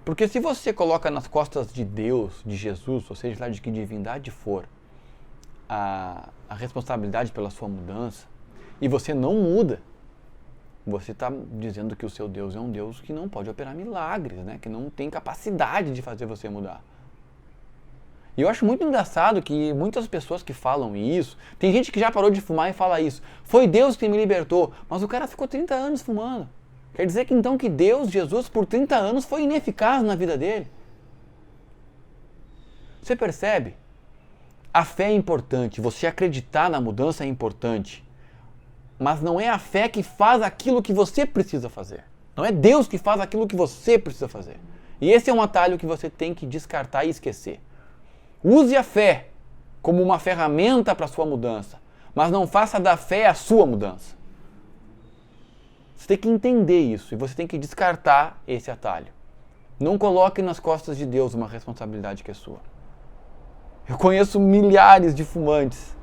Porque se você coloca nas costas de Deus, de Jesus, ou seja lá de que divindade for, a responsabilidade pela sua mudança, e você não muda, você está dizendo que o seu Deus é um Deus que não pode operar milagres, né? Que não tem capacidade de fazer você mudar. E eu acho muito engraçado que muitas pessoas que falam isso, tem gente que já parou de fumar e fala isso, foi Deus que me libertou, mas o cara ficou 30 anos fumando. Quer dizer que então que Deus, Jesus, por 30 anos foi ineficaz na vida dele. Você percebe? A fé é importante, você acreditar na mudança é importante, mas não é a fé que faz aquilo que você precisa fazer. Não é Deus que faz aquilo que você precisa fazer. E esse é um atalho que você tem que descartar e esquecer. Use a fé como uma ferramenta para a sua mudança, mas não faça da fé a sua mudança. Você tem que entender isso e você tem que descartar esse atalho. Não coloque nas costas de Deus uma responsabilidade que é sua. Eu conheço milhares de fumantes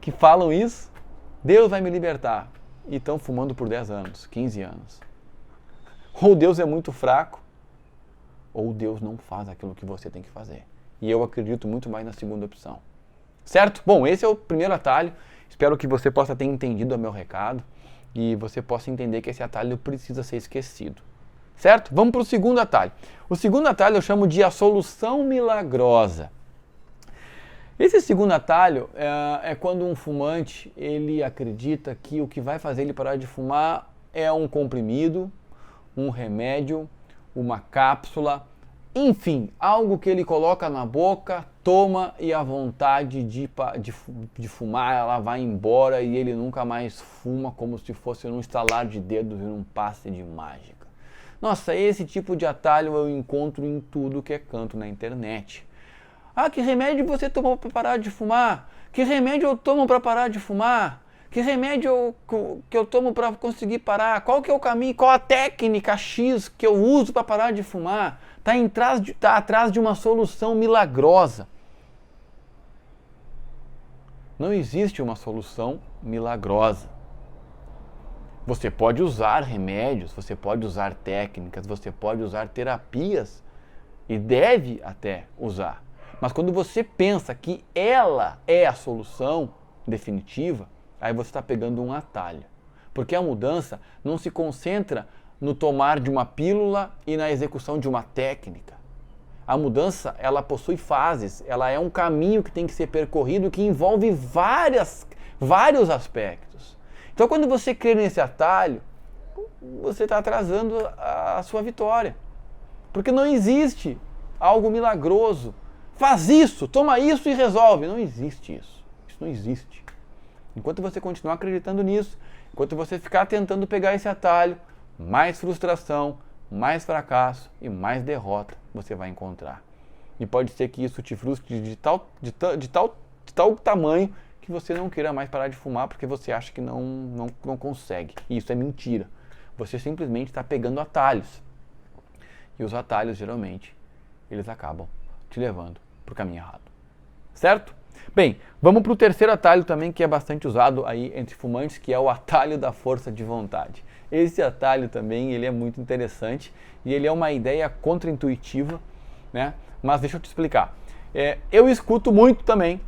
que falam isso, Deus vai me libertar, e estão fumando por 10 anos, 15 anos. Ou Deus é muito fraco, ou Deus não faz aquilo que você tem que fazer. E eu acredito muito mais na segunda opção. Certo? Bom, esse é o primeiro atalho. Espero que você possa ter entendido o meu recado e você possa entender que esse atalho precisa ser esquecido. Certo? Vamos para o segundo atalho. O segundo atalho eu chamo de a solução milagrosa. Esse segundo atalho é quando um fumante ele acredita que o que vai fazer ele parar de fumar é um comprimido, um remédio, uma cápsula, enfim, algo que ele coloca na boca, toma e a vontade de fumar ela vai embora e ele nunca mais fuma como se fosse num estalar de dedos e num passe de mágica. Nossa, esse tipo de atalho eu encontro em tudo que é canto na internet. Ah, que remédio você tomou para parar de fumar? Que remédio eu tomo para parar de fumar? Que remédio que eu tomo para conseguir parar? Qual que é o caminho? Qual a técnica X que eu uso para parar de fumar? Tá atrás de uma solução milagrosa. Não existe uma solução milagrosa. Você pode usar remédios, você pode usar técnicas, você pode usar terapias e deve até usar. Mas quando você pensa que ela é a solução definitiva, aí você está pegando um atalho. Porque a mudança não se concentra no tomar de uma pílula e na execução de uma técnica. A mudança, ela possui fases, ela é um caminho que tem que ser percorrido que envolve vários aspectos. Então, quando você crê nesse atalho, você está atrasando a sua vitória. Porque não existe algo milagroso. Faz isso, toma isso e resolve. Não existe isso. Isso não existe. Enquanto você continuar acreditando nisso, enquanto você ficar tentando pegar esse atalho, mais frustração, mais fracasso e mais derrota você vai encontrar. E pode ser que isso te frustre de tal tamanho que você não queira mais parar de fumar porque você acha que não consegue. E isso é mentira. Você simplesmente está pegando atalhos. E os atalhos, geralmente, eles acabam te levando para o caminho errado. Certo? Bem, vamos para o terceiro atalho também que é bastante usado aí entre fumantes, que é o atalho da força de vontade. Esse atalho também ele é muito interessante e ele é uma ideia contraintuitiva, né? Mas deixa eu te explicar. Eu escuto muito também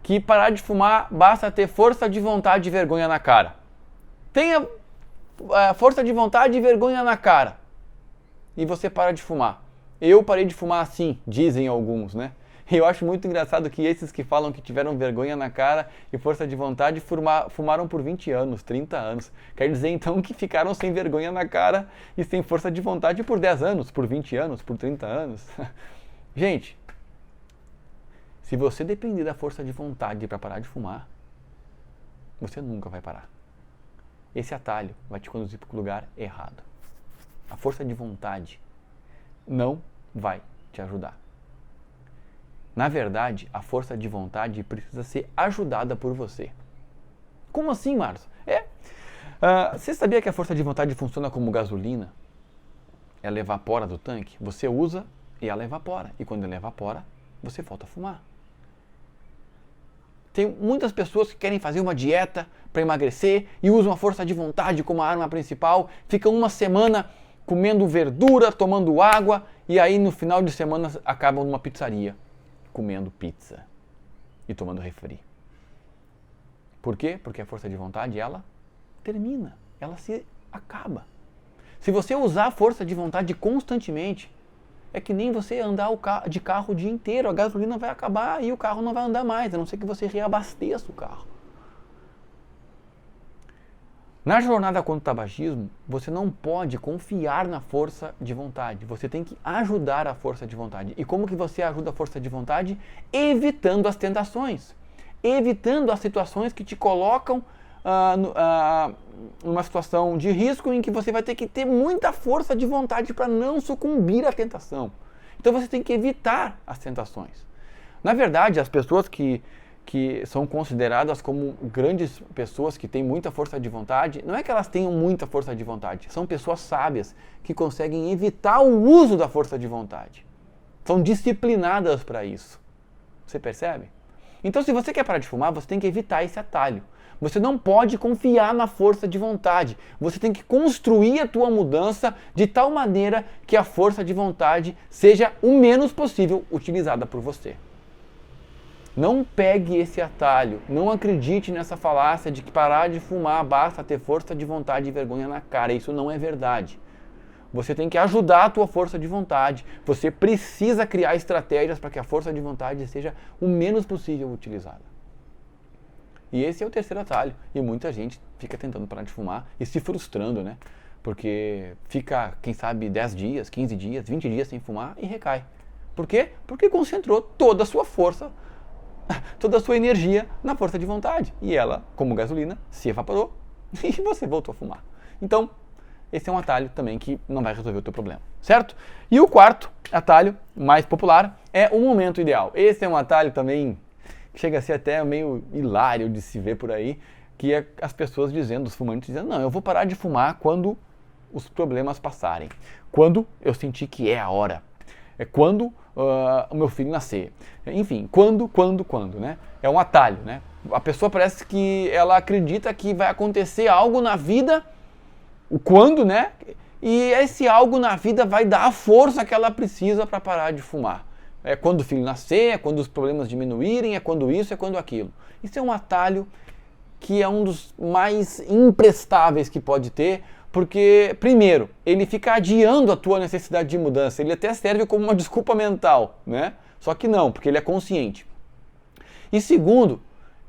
que parar de fumar basta ter força de vontade e vergonha na cara. Tenha força de vontade e vergonha na cara e você para de fumar. Eu parei de fumar assim, dizem alguns, né? E eu acho muito engraçado que esses que falam que tiveram vergonha na cara e força de vontade fumaram por 20 anos, 30 anos. Quer dizer então que ficaram sem vergonha na cara e sem força de vontade por 10 anos, por 20 anos, por 30 anos. Gente, se você depender da força de vontade para parar de fumar, você nunca vai parar. Esse atalho vai te conduzir para o lugar errado. A força de vontade não vai te ajudar. Na verdade, a força de vontade precisa ser ajudada por você. Como assim, Márcio? Você sabia que a força de vontade funciona como gasolina? Ela evapora do tanque, você usa e ela evapora. E quando ela evapora, você volta a fumar. Tem muitas pessoas que querem fazer uma dieta para emagrecer e usam a força de vontade como a arma principal, ficam uma semana comendo verdura, tomando água e aí no final de semana acabam numa pizzaria comendo pizza e tomando refri. Por quê? Porque a força de vontade, ela termina, ela se acaba. Se você usar a força de vontade constantemente, é que nem você andar de carro o dia inteiro, a gasolina vai acabar e o carro não vai andar mais, a não ser que você reabasteça o carro. Na jornada contra o tabagismo, você não pode confiar na força de vontade. Você tem que ajudar a força de vontade. E como que você ajuda a força de vontade? Evitando as tentações. Evitando as situações que te colocam numa situação de risco em que você vai ter que ter muita força de vontade para não sucumbir à tentação. Então você tem que evitar as tentações. Na verdade, as pessoas que são consideradas como grandes pessoas que têm muita força de vontade, não é que elas tenham muita força de vontade, são pessoas sábias que conseguem evitar o uso da força de vontade. São disciplinadas para isso. Você percebe? Então, se você quer parar de fumar, você tem que evitar esse atalho. Você não pode confiar na força de vontade. Você tem que construir a tua mudança de tal maneira que a força de vontade seja o menos possível utilizada por você. Não pegue esse atalho, não acredite nessa falácia de que parar de fumar basta ter força de vontade e vergonha na cara. Isso não é verdade. Você tem que ajudar a tua força de vontade. Você precisa criar estratégias para que a força de vontade seja o menos possível utilizada. E esse é o terceiro atalho. E muita gente fica tentando parar de fumar e se frustrando, né? Porque fica, quem sabe, 10 dias, 15 dias, 20 dias sem fumar e recai. Por quê? Porque concentrou toda a sua força, toda a sua energia na força de vontade. E ela, como gasolina, se evaporou e você voltou a fumar. Então, esse é um atalho também que não vai resolver o teu problema, certo? E o quarto atalho, mais popular, é o momento ideal. Esse é um atalho também que chega a ser até meio hilário de se ver por aí, que é as pessoas dizendo, os fumantes dizendo, não, eu vou parar de fumar quando os problemas passarem, quando eu sentir que é a hora, é quando o meu filho nascer, enfim, quando, né? É um atalho, né? A pessoa parece que ela acredita que vai acontecer algo na vida, o quando, né? E esse algo na vida vai dar a força que ela precisa para parar de fumar. É quando o filho nascer, é quando os problemas diminuírem, é quando isso, é quando aquilo. Isso é um atalho que é um dos mais imprestáveis que pode ter, porque, primeiro, ele fica adiando a tua necessidade de mudança. Ele até serve como uma desculpa mental, né? Só que não, porque ele é consciente. E segundo,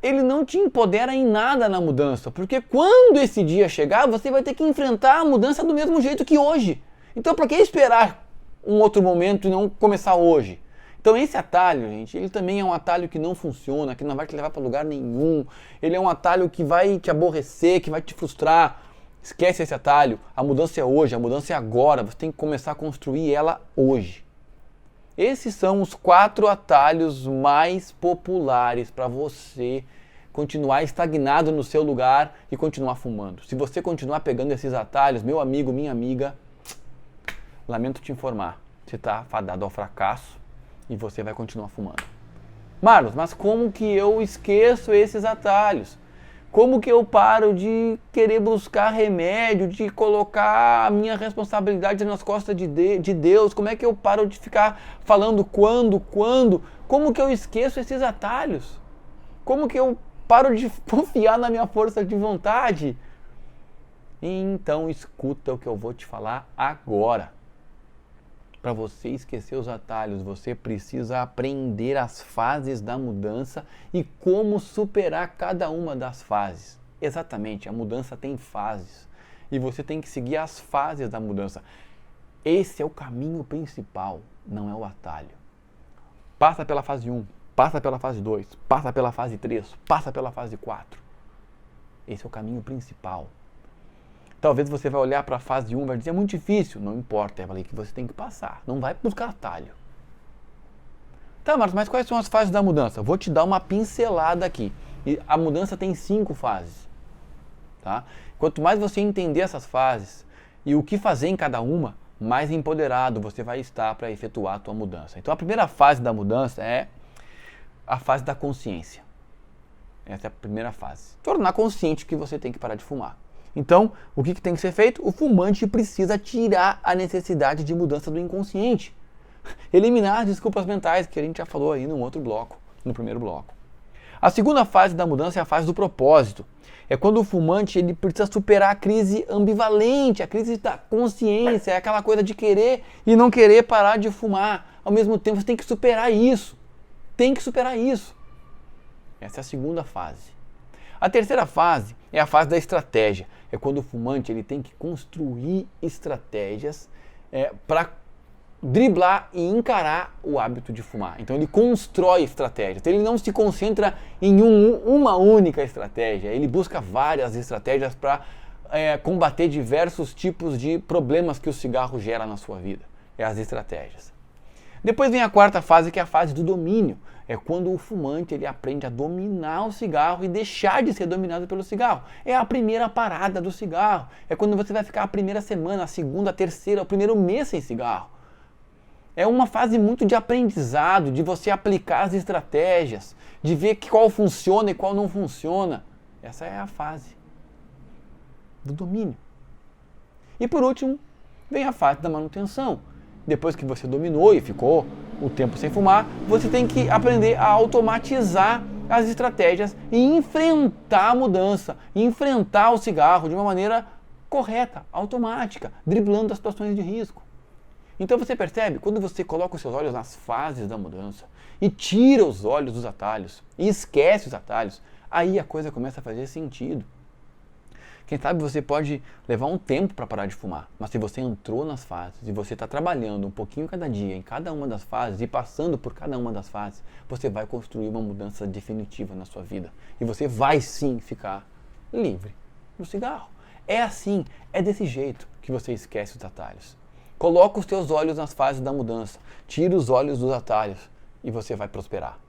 ele não te empodera em nada na mudança, porque quando esse dia chegar, você vai ter que enfrentar a mudança do mesmo jeito que hoje. Então, para que esperar um outro momento e não começar hoje? Então esse atalho, gente, ele também é um atalho que não funciona, que não vai te levar para lugar nenhum. Ele é um atalho que vai te aborrecer, que vai te frustrar. Esquece esse atalho. A mudança é hoje, a mudança é agora. Você tem que começar a construir ela hoje. Esses são os 4 atalhos mais populares para você continuar estagnado no seu lugar e continuar fumando. Se você continuar pegando esses atalhos, meu amigo, minha amiga, lamento te informar, você está fadado ao fracasso e você vai continuar fumando. Marlos, mas como que eu esqueço esses atalhos? Como que eu paro de querer buscar remédio, de colocar a minha responsabilidade nas costas de Deus? Como é que eu paro de ficar falando quando? Como que eu esqueço esses atalhos? Como que eu paro de confiar na minha força de vontade? Então escuta o que eu vou te falar agora. Para você esquecer os atalhos, você precisa aprender as fases da mudança e como superar cada uma das fases. Exatamente, a mudança tem fases e você tem que seguir as fases da mudança. Esse é o caminho principal, não é o atalho. Passa pela fase 1, passa pela fase 2, passa pela fase 3, passa pela fase 4. Esse é o caminho principal. Talvez você vai olhar para a fase 1 e vai dizer, é muito difícil. Não importa, é ali que você tem que passar. Não vai buscar atalho. Tá, Marcos, mas quais são as fases da mudança? Vou te dar uma pincelada aqui. E a mudança tem 5 fases. Tá? Quanto mais você entender essas fases e o que fazer em cada uma, mais empoderado você vai estar para efetuar a tua mudança. Então a primeira fase da mudança é a fase da consciência. Essa é a primeira fase. Tornar consciente que você tem que parar de fumar. Então, o que tem que ser feito? O fumante precisa tirar a necessidade de mudança do inconsciente. Eliminar as desculpas mentais, que a gente já falou aí no outro bloco, no primeiro bloco. A segunda fase da mudança é a fase do propósito. É quando o fumante ele precisa superar a crise ambivalente, a crise da consciência, é aquela coisa de querer e não querer parar de fumar. Ao mesmo tempo, você tem que superar isso. Tem que superar isso. Essa é a segunda fase. A terceira fase é a fase da estratégia. É quando o fumante ele tem que construir estratégias para driblar e encarar o hábito de fumar. Então ele constrói estratégias. Então, ele não se concentra em uma única estratégia. Ele busca várias estratégias para combater diversos tipos de problemas que o cigarro gera na sua vida. É as estratégias. Depois vem a quarta fase, que é a fase do domínio. É quando o fumante ele aprende a dominar o cigarro e deixar de ser dominado pelo cigarro. É a primeira parada do cigarro. É quando você vai ficar a primeira semana, a segunda, a terceira, o primeiro mês sem cigarro. É uma fase muito de aprendizado, de você aplicar as estratégias, de ver qual funciona e qual não funciona. Essa é a fase do domínio. E por último, vem a fase da manutenção. Depois que você dominou e ficou o tempo sem fumar, você tem que aprender a automatizar as estratégias e enfrentar a mudança, enfrentar o cigarro de uma maneira correta, automática, driblando as situações de risco. Então você percebe, quando você coloca os seus olhos nas fases da mudança e tira os olhos dos atalhos e esquece os atalhos, aí a coisa começa a fazer sentido. Quem sabe você pode levar um tempo para parar de fumar, mas se você entrou nas fases e você está trabalhando um pouquinho cada dia em cada uma das fases e passando por cada uma das fases, você vai construir uma mudança definitiva na sua vida e você vai sim ficar livre do cigarro. É assim, é desse jeito que você esquece os atalhos. Coloca os teus olhos nas fases da mudança, tira os olhos dos atalhos e você vai prosperar.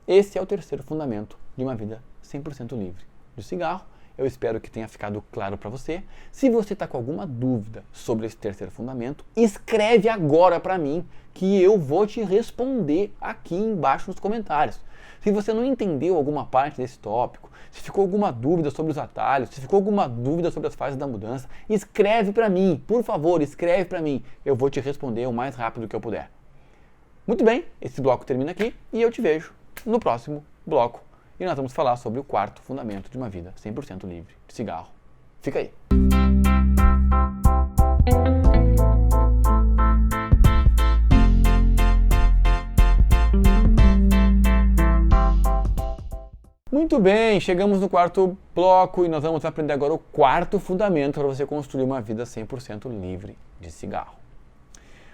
Esse é o terceiro fundamento de uma vida 100% livre de cigarro. Eu espero que tenha ficado claro para você. Se você está com alguma dúvida sobre esse terceiro fundamento, escreve agora para mim que eu vou te responder aqui embaixo nos comentários. Se você não entendeu alguma parte desse tópico, se ficou alguma dúvida sobre os atalhos, se ficou alguma dúvida sobre as fases da mudança, escreve para mim, por favor, escreve para mim. Eu vou te responder o mais rápido que eu puder. Muito bem, esse bloco termina aqui e eu te vejo no próximo bloco. E nós vamos falar sobre o quarto fundamento de uma vida 100% livre de cigarro. Fica aí. Muito bem, chegamos no quarto bloco e nós vamos aprender agora o quarto fundamento para você construir uma vida 100% livre de cigarro.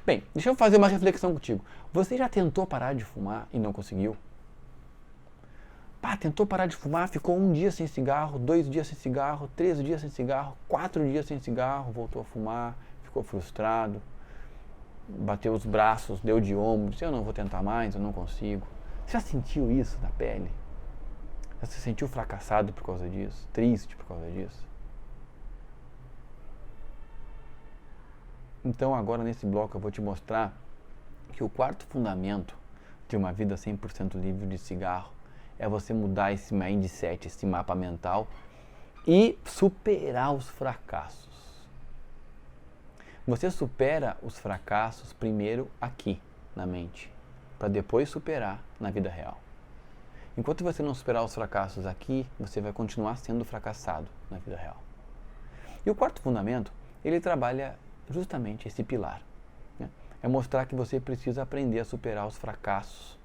Bem, deixa eu fazer uma reflexão contigo. Você já tentou parar de fumar e não conseguiu? Tentou parar de fumar, ficou 1 dia sem cigarro, 2 dias sem cigarro, 3 dias sem cigarro, 4 dias sem cigarro, voltou a fumar, ficou frustrado, bateu os braços, deu de ombro, disse, eu não vou tentar mais, eu não consigo. Você já sentiu isso na pele? Já se sentiu fracassado por causa disso? Triste por causa disso? Então agora nesse bloco eu vou te mostrar que o quarto fundamento de uma vida 100% livre de cigarro é você mudar esse mindset, esse mapa mental e superar os fracassos. Você supera os fracassos primeiro aqui na mente, para depois superar na vida real. Enquanto você não superar os fracassos aqui, você vai continuar sendo fracassado na vida real. E o quarto fundamento, ele trabalha justamente esse pilar, né? É mostrar que você precisa aprender a superar os fracassos.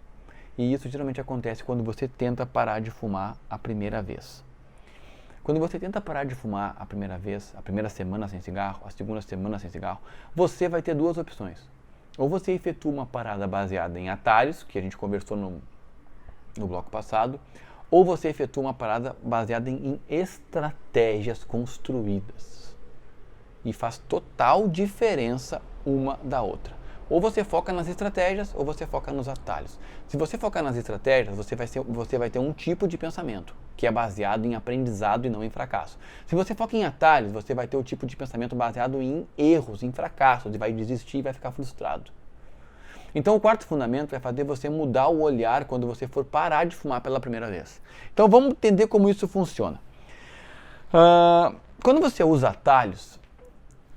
E isso geralmente acontece quando você tenta parar de fumar a primeira vez. Quando você tenta parar de fumar a primeira vez, a primeira semana sem cigarro, a segunda semana sem cigarro, você vai ter duas opções. Ou você efetua uma parada baseada em atalhos, que a gente conversou no bloco passado, ou você efetua uma parada baseada em estratégias construídas. E faz total diferença uma da outra. Ou você foca nas estratégias, ou você foca nos atalhos. Se você focar nas estratégias, você vai ter um tipo de pensamento, que é baseado em aprendizado e não em fracasso. Se você foca em atalhos, você vai ter o tipo de pensamento baseado em erros, em fracassos, e vai desistir e vai ficar frustrado. Então o quarto fundamento vai fazer você mudar o olhar quando você for parar de fumar pela primeira vez. Então vamos entender como isso funciona. Quando você usa atalhos,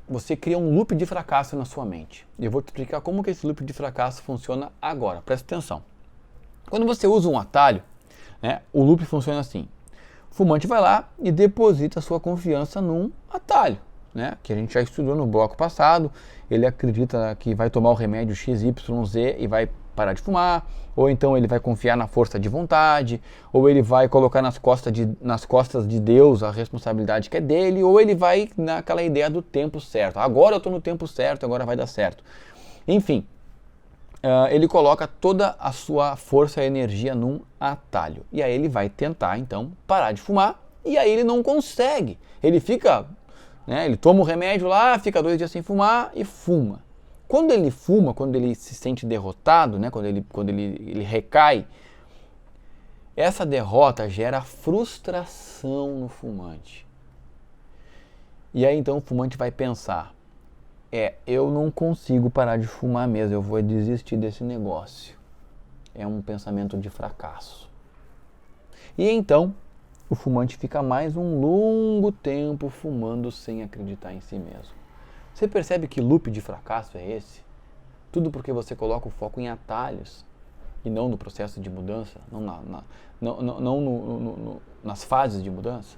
você cria um loop de fracasso na sua mente. E eu vou te explicar como que esse loop de fracasso funciona agora. Presta atenção. Quando você usa um atalho, né, o loop funciona assim. O fumante vai lá e deposita a sua confiança num atalho, né, que a gente já estudou no bloco passado. Ele acredita que vai tomar o remédio XYZ e vai parar de fumar, ou então ele vai confiar na força de vontade, ou ele vai colocar nas costas de Deus a responsabilidade que é dele, ou ele vai naquela ideia do tempo certo. Agora eu estou no tempo certo, agora vai dar certo. Enfim, ele coloca toda a sua força e energia num atalho. E aí ele vai tentar, então, parar de fumar, e aí ele não consegue. Ele fica, né, ele toma o remédio lá, fica 2 dias sem fumar e fuma. Quando ele fuma, quando ele se sente derrotado, né, quando ele recai, essa derrota gera frustração no fumante. E aí então o fumante vai pensar, eu não consigo parar de fumar mesmo, eu vou desistir desse negócio. É um pensamento de fracasso. E então o fumante fica mais um longo tempo fumando sem acreditar em si mesmo. Você percebe que loop de fracasso é esse? Tudo porque você coloca o foco em atalhos e não no processo de mudança, não nas fases de mudança.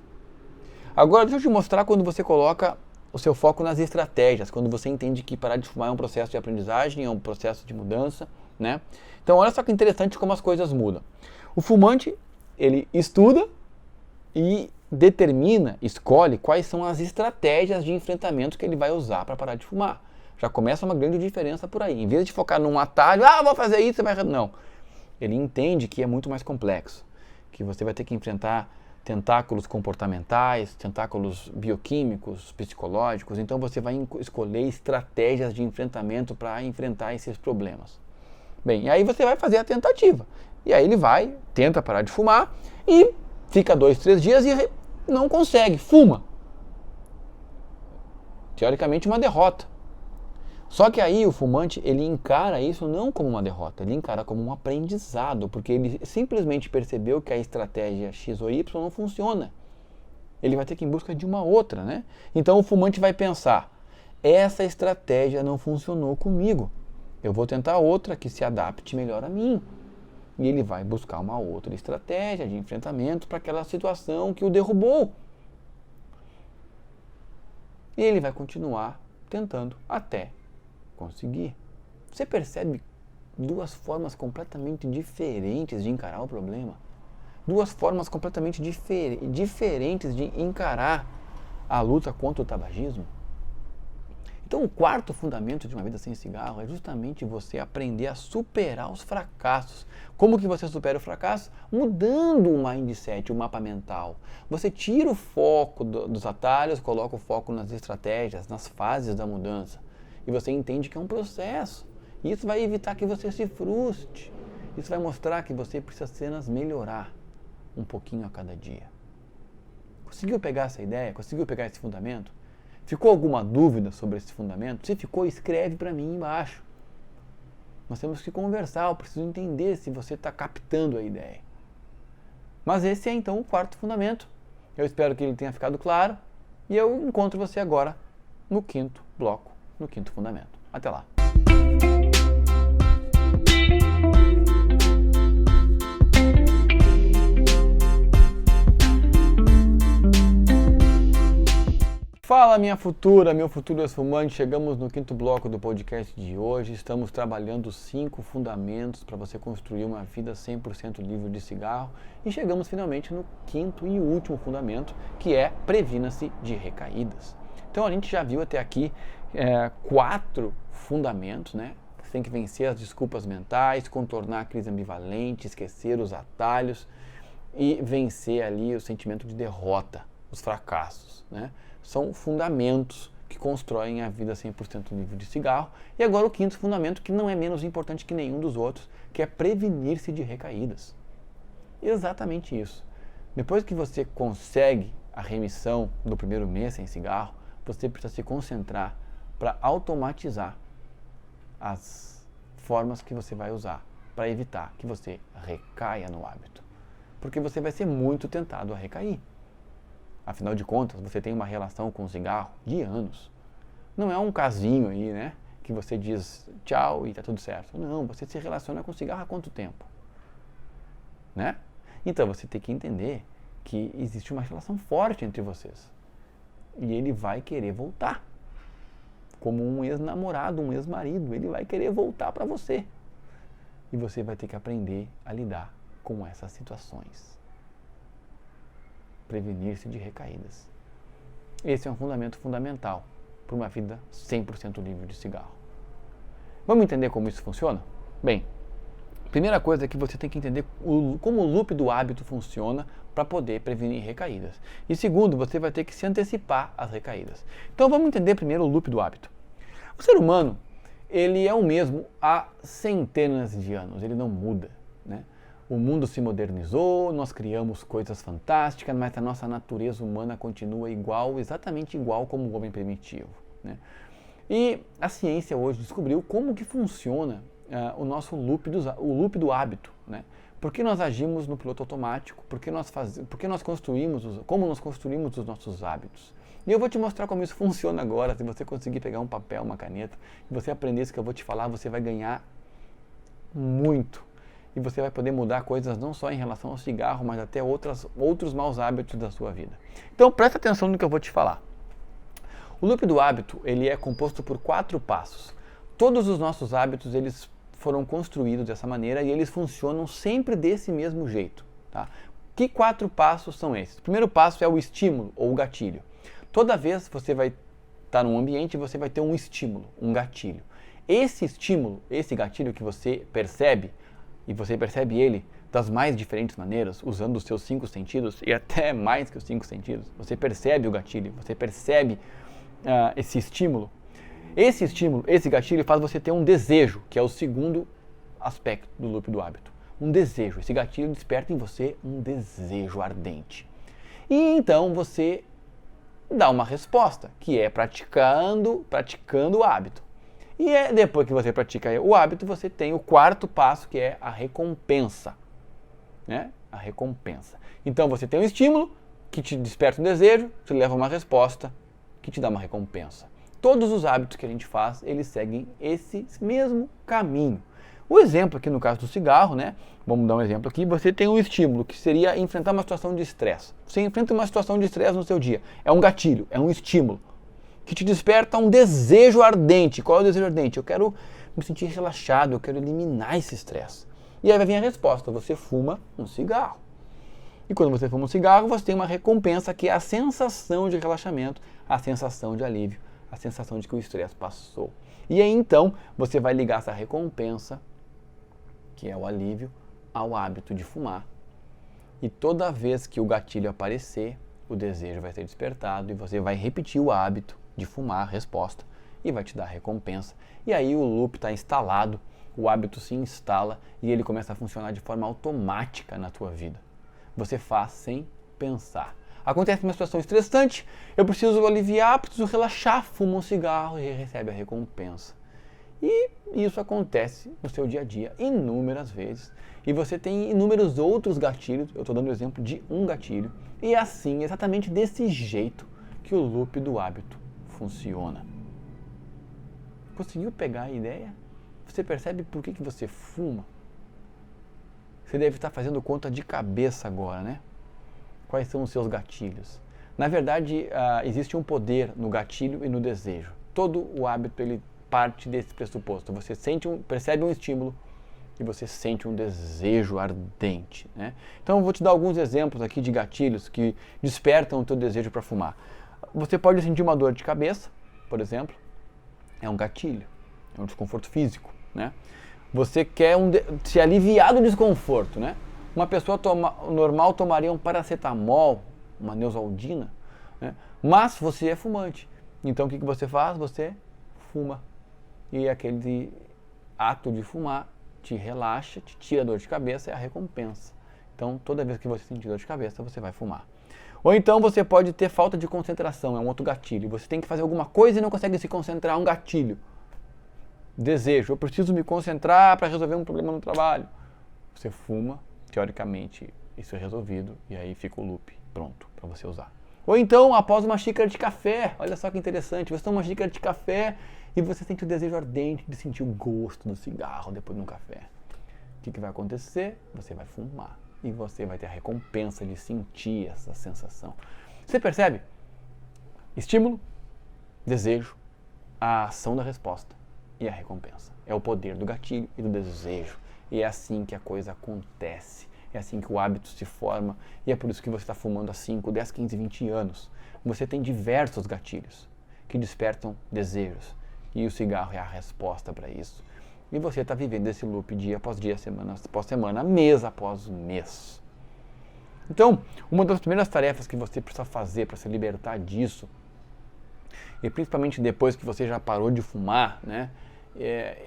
Agora deixa eu te mostrar quando você coloca o seu foco nas estratégias, quando você entende que parar de fumar é um processo de aprendizagem, é um processo de mudança, né? Então olha só que interessante como as coisas mudam. O fumante, ele estuda e escolhe quais são as estratégias de enfrentamento que ele vai usar para parar de fumar. Já começa uma grande diferença por aí. Em vez de focar num atalho, vou fazer isso, você vai... Não. Ele entende que é muito mais complexo, que você vai ter que enfrentar tentáculos comportamentais, tentáculos bioquímicos, psicológicos. Então você vai escolher estratégias de enfrentamento para enfrentar esses problemas. Bem, e aí você vai fazer a tentativa. E aí ele vai, tenta parar de fumar e fica 2, 3 dias e não consegue, fuma. Teoricamente uma derrota. Só que aí o fumante, ele encara isso não como uma derrota, ele encara como um aprendizado, porque ele simplesmente percebeu que a estratégia X ou Y não funciona. Ele vai ter que ir em busca de uma outra, né? Então o fumante vai pensar, essa estratégia não funcionou comigo, eu vou tentar outra que se adapte melhor a mim. E ele vai buscar uma outra estratégia de enfrentamento para aquela situação que o derrubou. E ele vai continuar tentando até conseguir. Você percebe duas formas completamente diferentes de encarar o problema? Duas formas completamente diferentes de encarar a luta contra o tabagismo? Então, o quarto fundamento de uma vida sem cigarro é justamente você aprender a superar os fracassos. Como que você supera o fracasso? Mudando o mindset, o mapa mental. Você tira o foco dos atalhos, coloca o foco nas estratégias, nas fases da mudança. E você entende que é um processo. E isso vai evitar que você se frustre. Isso vai mostrar que você precisa apenas melhorar um pouquinho a cada dia. Conseguiu pegar essa ideia? Conseguiu pegar esse fundamento? Ficou alguma dúvida sobre esse fundamento? Se ficou, escreve para mim embaixo. Nós temos que conversar, eu preciso entender se você está captando a ideia. Mas esse é então o quarto fundamento. Eu espero que ele tenha ficado claro e eu encontro você agora no quinto bloco, no quinto fundamento. Até lá! Fala minha futura, meu futuro ex-fumante, chegamos no quinto bloco do podcast de hoje, estamos trabalhando 5 fundamentos para você construir uma vida 100% livre de cigarro e chegamos finalmente no quinto e último fundamento, que é previna-se de recaídas. Então a gente já viu até aqui 4 fundamentos, né? Você tem que vencer as desculpas mentais, contornar a crise ambivalente, esquecer os atalhos e vencer ali o sentimento de derrota, os fracassos, né? São fundamentos que constroem a vida 100% livre de cigarro. E agora o quinto fundamento, que não é menos importante que nenhum dos outros, que é prevenir-se de recaídas. Exatamente isso. Depois que você consegue a remissão do primeiro mês sem cigarro, você precisa se concentrar para automatizar as formas que você vai usar para evitar que você recaia no hábito. Porque você vai ser muito tentado a recair. Afinal de contas, você tem uma relação com o cigarro de anos. Não é um casinho aí, né? Que você diz tchau e tá tudo certo. Não, você se relaciona com o cigarro há quanto tempo? Né? Então você tem que entender que existe uma relação forte entre vocês. E ele vai querer voltar. Como um ex-namorado, um ex-marido. Ele vai querer voltar para você. E você vai ter que aprender a lidar com essas situações. Prevenir-se de recaídas. Esse é um fundamento fundamental para uma vida 100% livre de cigarro. Vamos entender como isso funciona? Bem, primeira coisa é que você tem que entender como o loop do hábito funciona para poder prevenir recaídas. E segundo, você vai ter que se antecipar às recaídas. Então vamos entender primeiro o loop do hábito. O ser humano, ele é o mesmo há centenas de anos, ele não muda, né? O mundo se modernizou, nós criamos coisas fantásticas, mas a nossa natureza humana continua igual, exatamente igual como o homem primitivo, né? E a ciência hoje descobriu como que funciona o nosso loop do hábito, né? Por que nós agimos no piloto automático? Como nós construímos os nossos hábitos? E eu vou te mostrar como isso funciona agora. Se você conseguir pegar um papel, uma caneta, e você aprender isso que eu vou te falar, você vai ganhar muito. E você vai poder mudar coisas não só em relação ao cigarro, mas até outros maus hábitos da sua vida. Então presta atenção no que eu vou te falar. O loop do hábito, ele é composto por 4 passos. Todos os nossos hábitos, eles foram construídos dessa maneira e eles funcionam sempre desse mesmo jeito, tá? Que 4 passos são esses? O primeiro passo é o estímulo ou o gatilho. Toda vez que você vai estar num ambiente, você vai ter um estímulo, um gatilho. Esse estímulo, esse gatilho que você percebe, e você percebe ele das mais diferentes maneiras, usando os seus 5 sentidos e até mais que os 5 sentidos. Você percebe o gatilho, você percebe esse estímulo. Esse estímulo, esse gatilho faz você ter um desejo, que é o segundo aspecto do loop do hábito. Um desejo. Esse gatilho desperta em você um desejo ardente. E então você dá uma resposta, que é praticando o hábito. E depois que você pratica o hábito, você tem o quarto passo, que é a recompensa. Né? A recompensa. Então você tem um estímulo que te desperta um desejo, te leva a uma resposta que te dá uma recompensa. Todos os hábitos que a gente faz, eles seguem esse mesmo caminho. O exemplo aqui no caso do cigarro, né? Vamos dar um exemplo aqui. Você tem um estímulo que seria enfrentar uma situação de estresse. Você enfrenta uma situação de estresse no seu dia. É um gatilho, é um estímulo que te desperta um desejo ardente. Qual é o desejo ardente? Eu quero me sentir relaxado, eu quero eliminar esse estresse. E aí vai vir a resposta, você fuma um cigarro. E quando você fuma um cigarro, você tem uma recompensa que é a sensação de relaxamento, a sensação de alívio, a sensação de que o estresse passou. E aí então, você vai ligar essa recompensa, que é o alívio, ao hábito de fumar. E toda vez que o gatilho aparecer, o desejo vai ser despertado e você vai repetir o hábito de fumar a resposta e vai te dar a recompensa. E aí o loop está instalado, o hábito se instala e ele começa a funcionar de forma automática na tua vida. Você faz sem pensar. Acontece uma situação estressante, eu preciso aliviar, preciso relaxar, fuma um cigarro e recebe a recompensa. E isso acontece no seu dia a dia inúmeras vezes. E você tem inúmeros outros gatilhos, eu estou dando o exemplo de um gatilho. E é assim, exatamente desse jeito, que o loop do hábito funciona. Conseguiu pegar a ideia? Você percebe por que você fuma? Você deve estar fazendo conta de cabeça agora, né? Quais são os seus gatilhos? Na verdade, existe um poder no gatilho e no desejo. Todo o hábito ele parte desse pressuposto. Você percebe um estímulo e você sente um desejo ardente, né? Então eu vou te dar alguns exemplos aqui de gatilhos que despertam o teu desejo para fumar. Você pode sentir uma dor de cabeça, por exemplo, é um gatilho, é um desconforto físico, né? Você quer se aliviar do desconforto, né? Uma pessoa normal tomaria um paracetamol, uma neosaldina, né? Mas você é fumante. Então o que você faz? Você fuma. E aquele ato de fumar te relaxa, te tira a dor de cabeça, é a recompensa. Então toda vez que você sentir dor de cabeça, você vai fumar. Ou então você pode ter falta de concentração, é um outro gatilho. Você tem que fazer alguma coisa e não consegue se concentrar, é um gatilho. Desejo, eu preciso me concentrar para resolver um problema no trabalho. Você fuma, teoricamente isso é resolvido e aí fica o loop pronto para você usar. Ou então, após uma xícara de café, olha só que interessante, você toma uma xícara de café e você sente o desejo ardente de sentir o gosto do cigarro depois de um café. O que vai acontecer? Você vai fumar e você vai ter a recompensa de sentir essa sensação. Você percebe? Estímulo, desejo, a ação da resposta e a recompensa. É o poder do gatilho e do desejo. E é assim que a coisa acontece. É assim que o hábito se forma. E é por isso que você está fumando há 5, 10, 15, 20 anos. Você tem diversos gatilhos que despertam desejos. E o cigarro é a resposta para isso. E você está vivendo esse loop dia após dia, semana após semana, mês após mês. Então, uma das primeiras tarefas que você precisa fazer para se libertar disso, e principalmente depois que você já parou de fumar, né,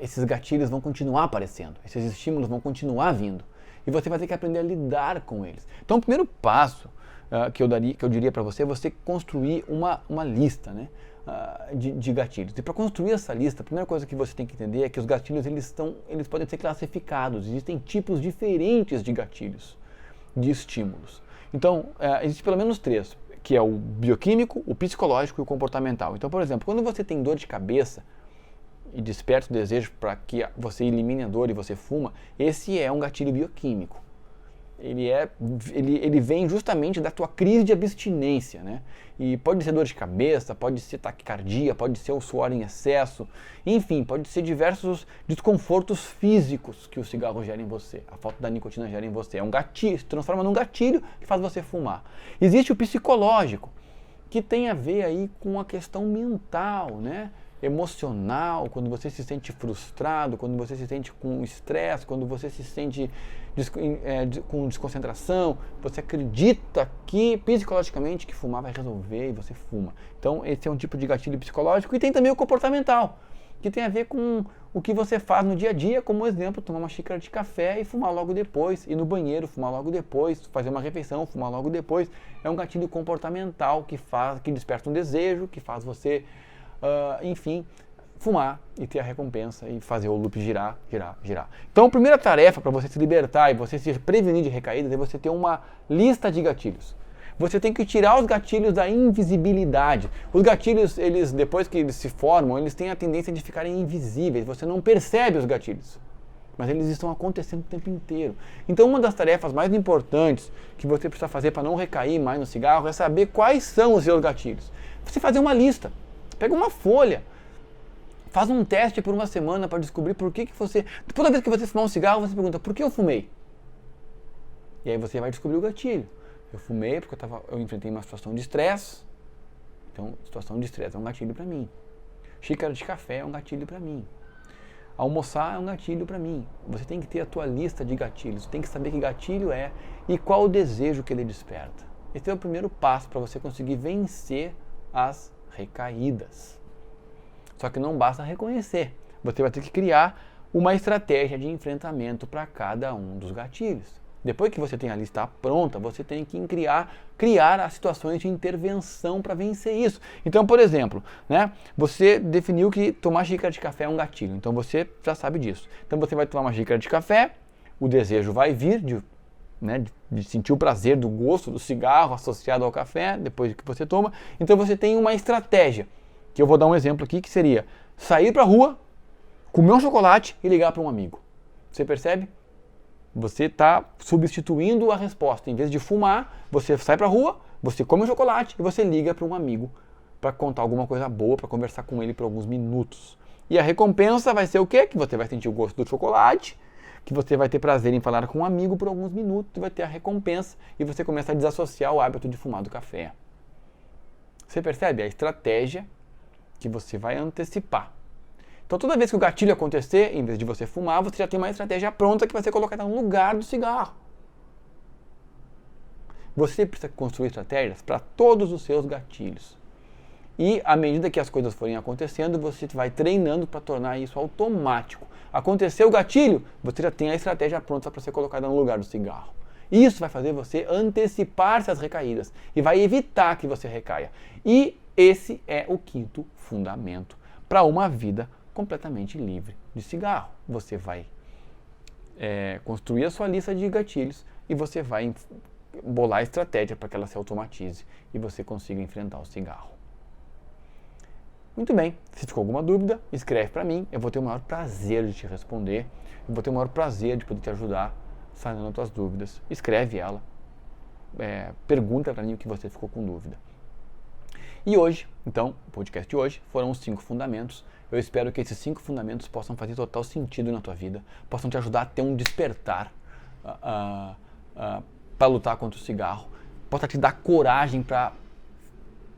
esses gatilhos vão continuar aparecendo, esses estímulos vão continuar vindo. E você vai ter que aprender a lidar com eles. Então, o primeiro passo que eu diria para você é você construir uma lista, né, de gatilhos. E para construir essa lista, a primeira coisa que você tem que entender é que os gatilhos eles podem ser classificados. Existem tipos diferentes de gatilhos, de estímulos. Então, existem pelo menos 3, que é o bioquímico, o psicológico e o comportamental. Então, por exemplo, quando você tem dor de cabeça e desperta o desejo para que você elimine a dor e você fuma, esse é um gatilho bioquímico. Ele vem justamente da tua crise de abstinência, né? E pode ser dor de cabeça, pode ser taquicardia, pode ser o suor em excesso, enfim, pode ser diversos desconfortos físicos que o cigarro gera em você, a falta da nicotina gera em você. É um gatilho, se transforma num gatilho que faz você fumar. Existe o psicológico, que tem a ver aí com a questão mental, né? emocional, quando você se sente frustrado, quando você se sente com estresse, quando você se sente com desconcentração, você acredita que psicologicamente que fumar vai resolver e você fuma. Então esse é um tipo de gatilho psicológico. E tem também o comportamental, que tem a ver com o que você faz no dia a dia, como exemplo, tomar uma xícara de café e fumar logo depois, ir no banheiro, fumar logo depois, fazer uma refeição, fumar logo depois. É um gatilho comportamental que desperta um desejo, que faz você, enfim, fumar e ter a recompensa e fazer o loop girar, girar, girar. Então a primeira tarefa para você se libertar e você se prevenir de recaídas é você ter uma lista de gatilhos. Você tem que tirar os gatilhos da invisibilidade. Os gatilhos, depois que eles se formam, eles têm a tendência de ficarem invisíveis. Você não percebe os gatilhos, mas eles estão acontecendo o tempo inteiro. Então uma das tarefas mais importantes que você precisa fazer para não recair mais no cigarro é saber quais são os seus gatilhos. Você fazer uma lista. Pega uma folha. Faz um teste por uma semana para descobrir por que você... Toda vez que você fumar um cigarro, você pergunta, por que eu fumei? E aí você vai descobrir o gatilho. Eu fumei porque eu enfrentei uma situação de estresse. Então, situação de estresse é um gatilho para mim. Xícara de café é um gatilho para mim. Almoçar é um gatilho para mim. Você tem que ter a tua lista de gatilhos. Você tem que saber que gatilho é e qual o desejo que ele desperta. Esse é o primeiro passo para você conseguir vencer as recaídas. Só que não basta reconhecer. Você vai ter que criar uma estratégia de enfrentamento para cada um dos gatilhos. Depois que você tem a lista pronta, você tem que criar as situações de intervenção para vencer isso. Então, por exemplo, né, você definiu que tomar xícara de café é um gatilho. Então você já sabe disso. Então você vai tomar uma xícara de café, o desejo vai vir de sentir o prazer do gosto do cigarro associado ao café, depois que você toma. Então você tem uma estratégia, que eu vou dar um exemplo aqui, que seria sair para a rua, comer um chocolate e ligar para um amigo. Você percebe? Você está substituindo a resposta. Em vez de fumar, você sai para a rua, você come um chocolate e você liga para um amigo para contar alguma coisa boa, para conversar com ele por alguns minutos. E a recompensa vai ser o quê? Que você vai sentir o gosto do chocolate, que você vai ter prazer em falar com um amigo por alguns minutos, vai ter a recompensa e você começa a desassociar o hábito de fumar do café. Você percebe a estratégia que você vai antecipar. Então toda vez que o gatilho acontecer, em vez de você fumar, você já tem uma estratégia pronta que vai ser colocada no lugar do cigarro. Você precisa construir estratégias para todos os seus gatilhos. E à medida que as coisas forem acontecendo, você vai treinando para tornar isso automático. Aconteceu o gatilho, você já tem a estratégia pronta para ser colocada no lugar do cigarro. Isso vai fazer você antecipar-se às recaídas e vai evitar que você recaia. E esse é o quinto fundamento para uma vida completamente livre de cigarro. Você vai construir a sua lista de gatilhos e você vai bolar a estratégia para que ela se automatize e você consiga enfrentar o cigarro. Muito bem, se ficou alguma dúvida, escreve para mim, eu vou ter o maior prazer de te responder, eu vou ter o maior prazer de poder te ajudar sanando as tuas dúvidas. Escreve ela, pergunta para mim o que você ficou com dúvida. E hoje, então, o podcast de hoje foram os 5 fundamentos. Eu espero que esses 5 fundamentos possam fazer total sentido na tua vida, possam te ajudar a ter um despertar para lutar contra o cigarro, possa te dar coragem para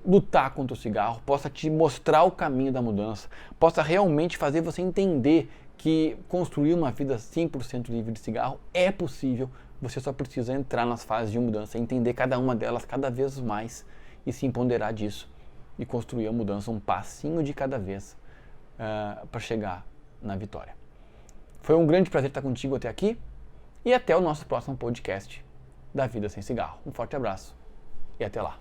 lutar contra o cigarro, possa te mostrar o caminho da mudança, possa realmente fazer você entender que construir uma vida 100% livre de cigarro é possível. Você só precisa entrar nas fases de mudança, entender cada uma delas cada vez mais e se empoderar disso e construir a mudança um passinho de cada vez para chegar na vitória. Foi um grande prazer estar contigo até aqui e até o nosso próximo podcast da Vida Sem Cigarro. Um forte abraço e até lá.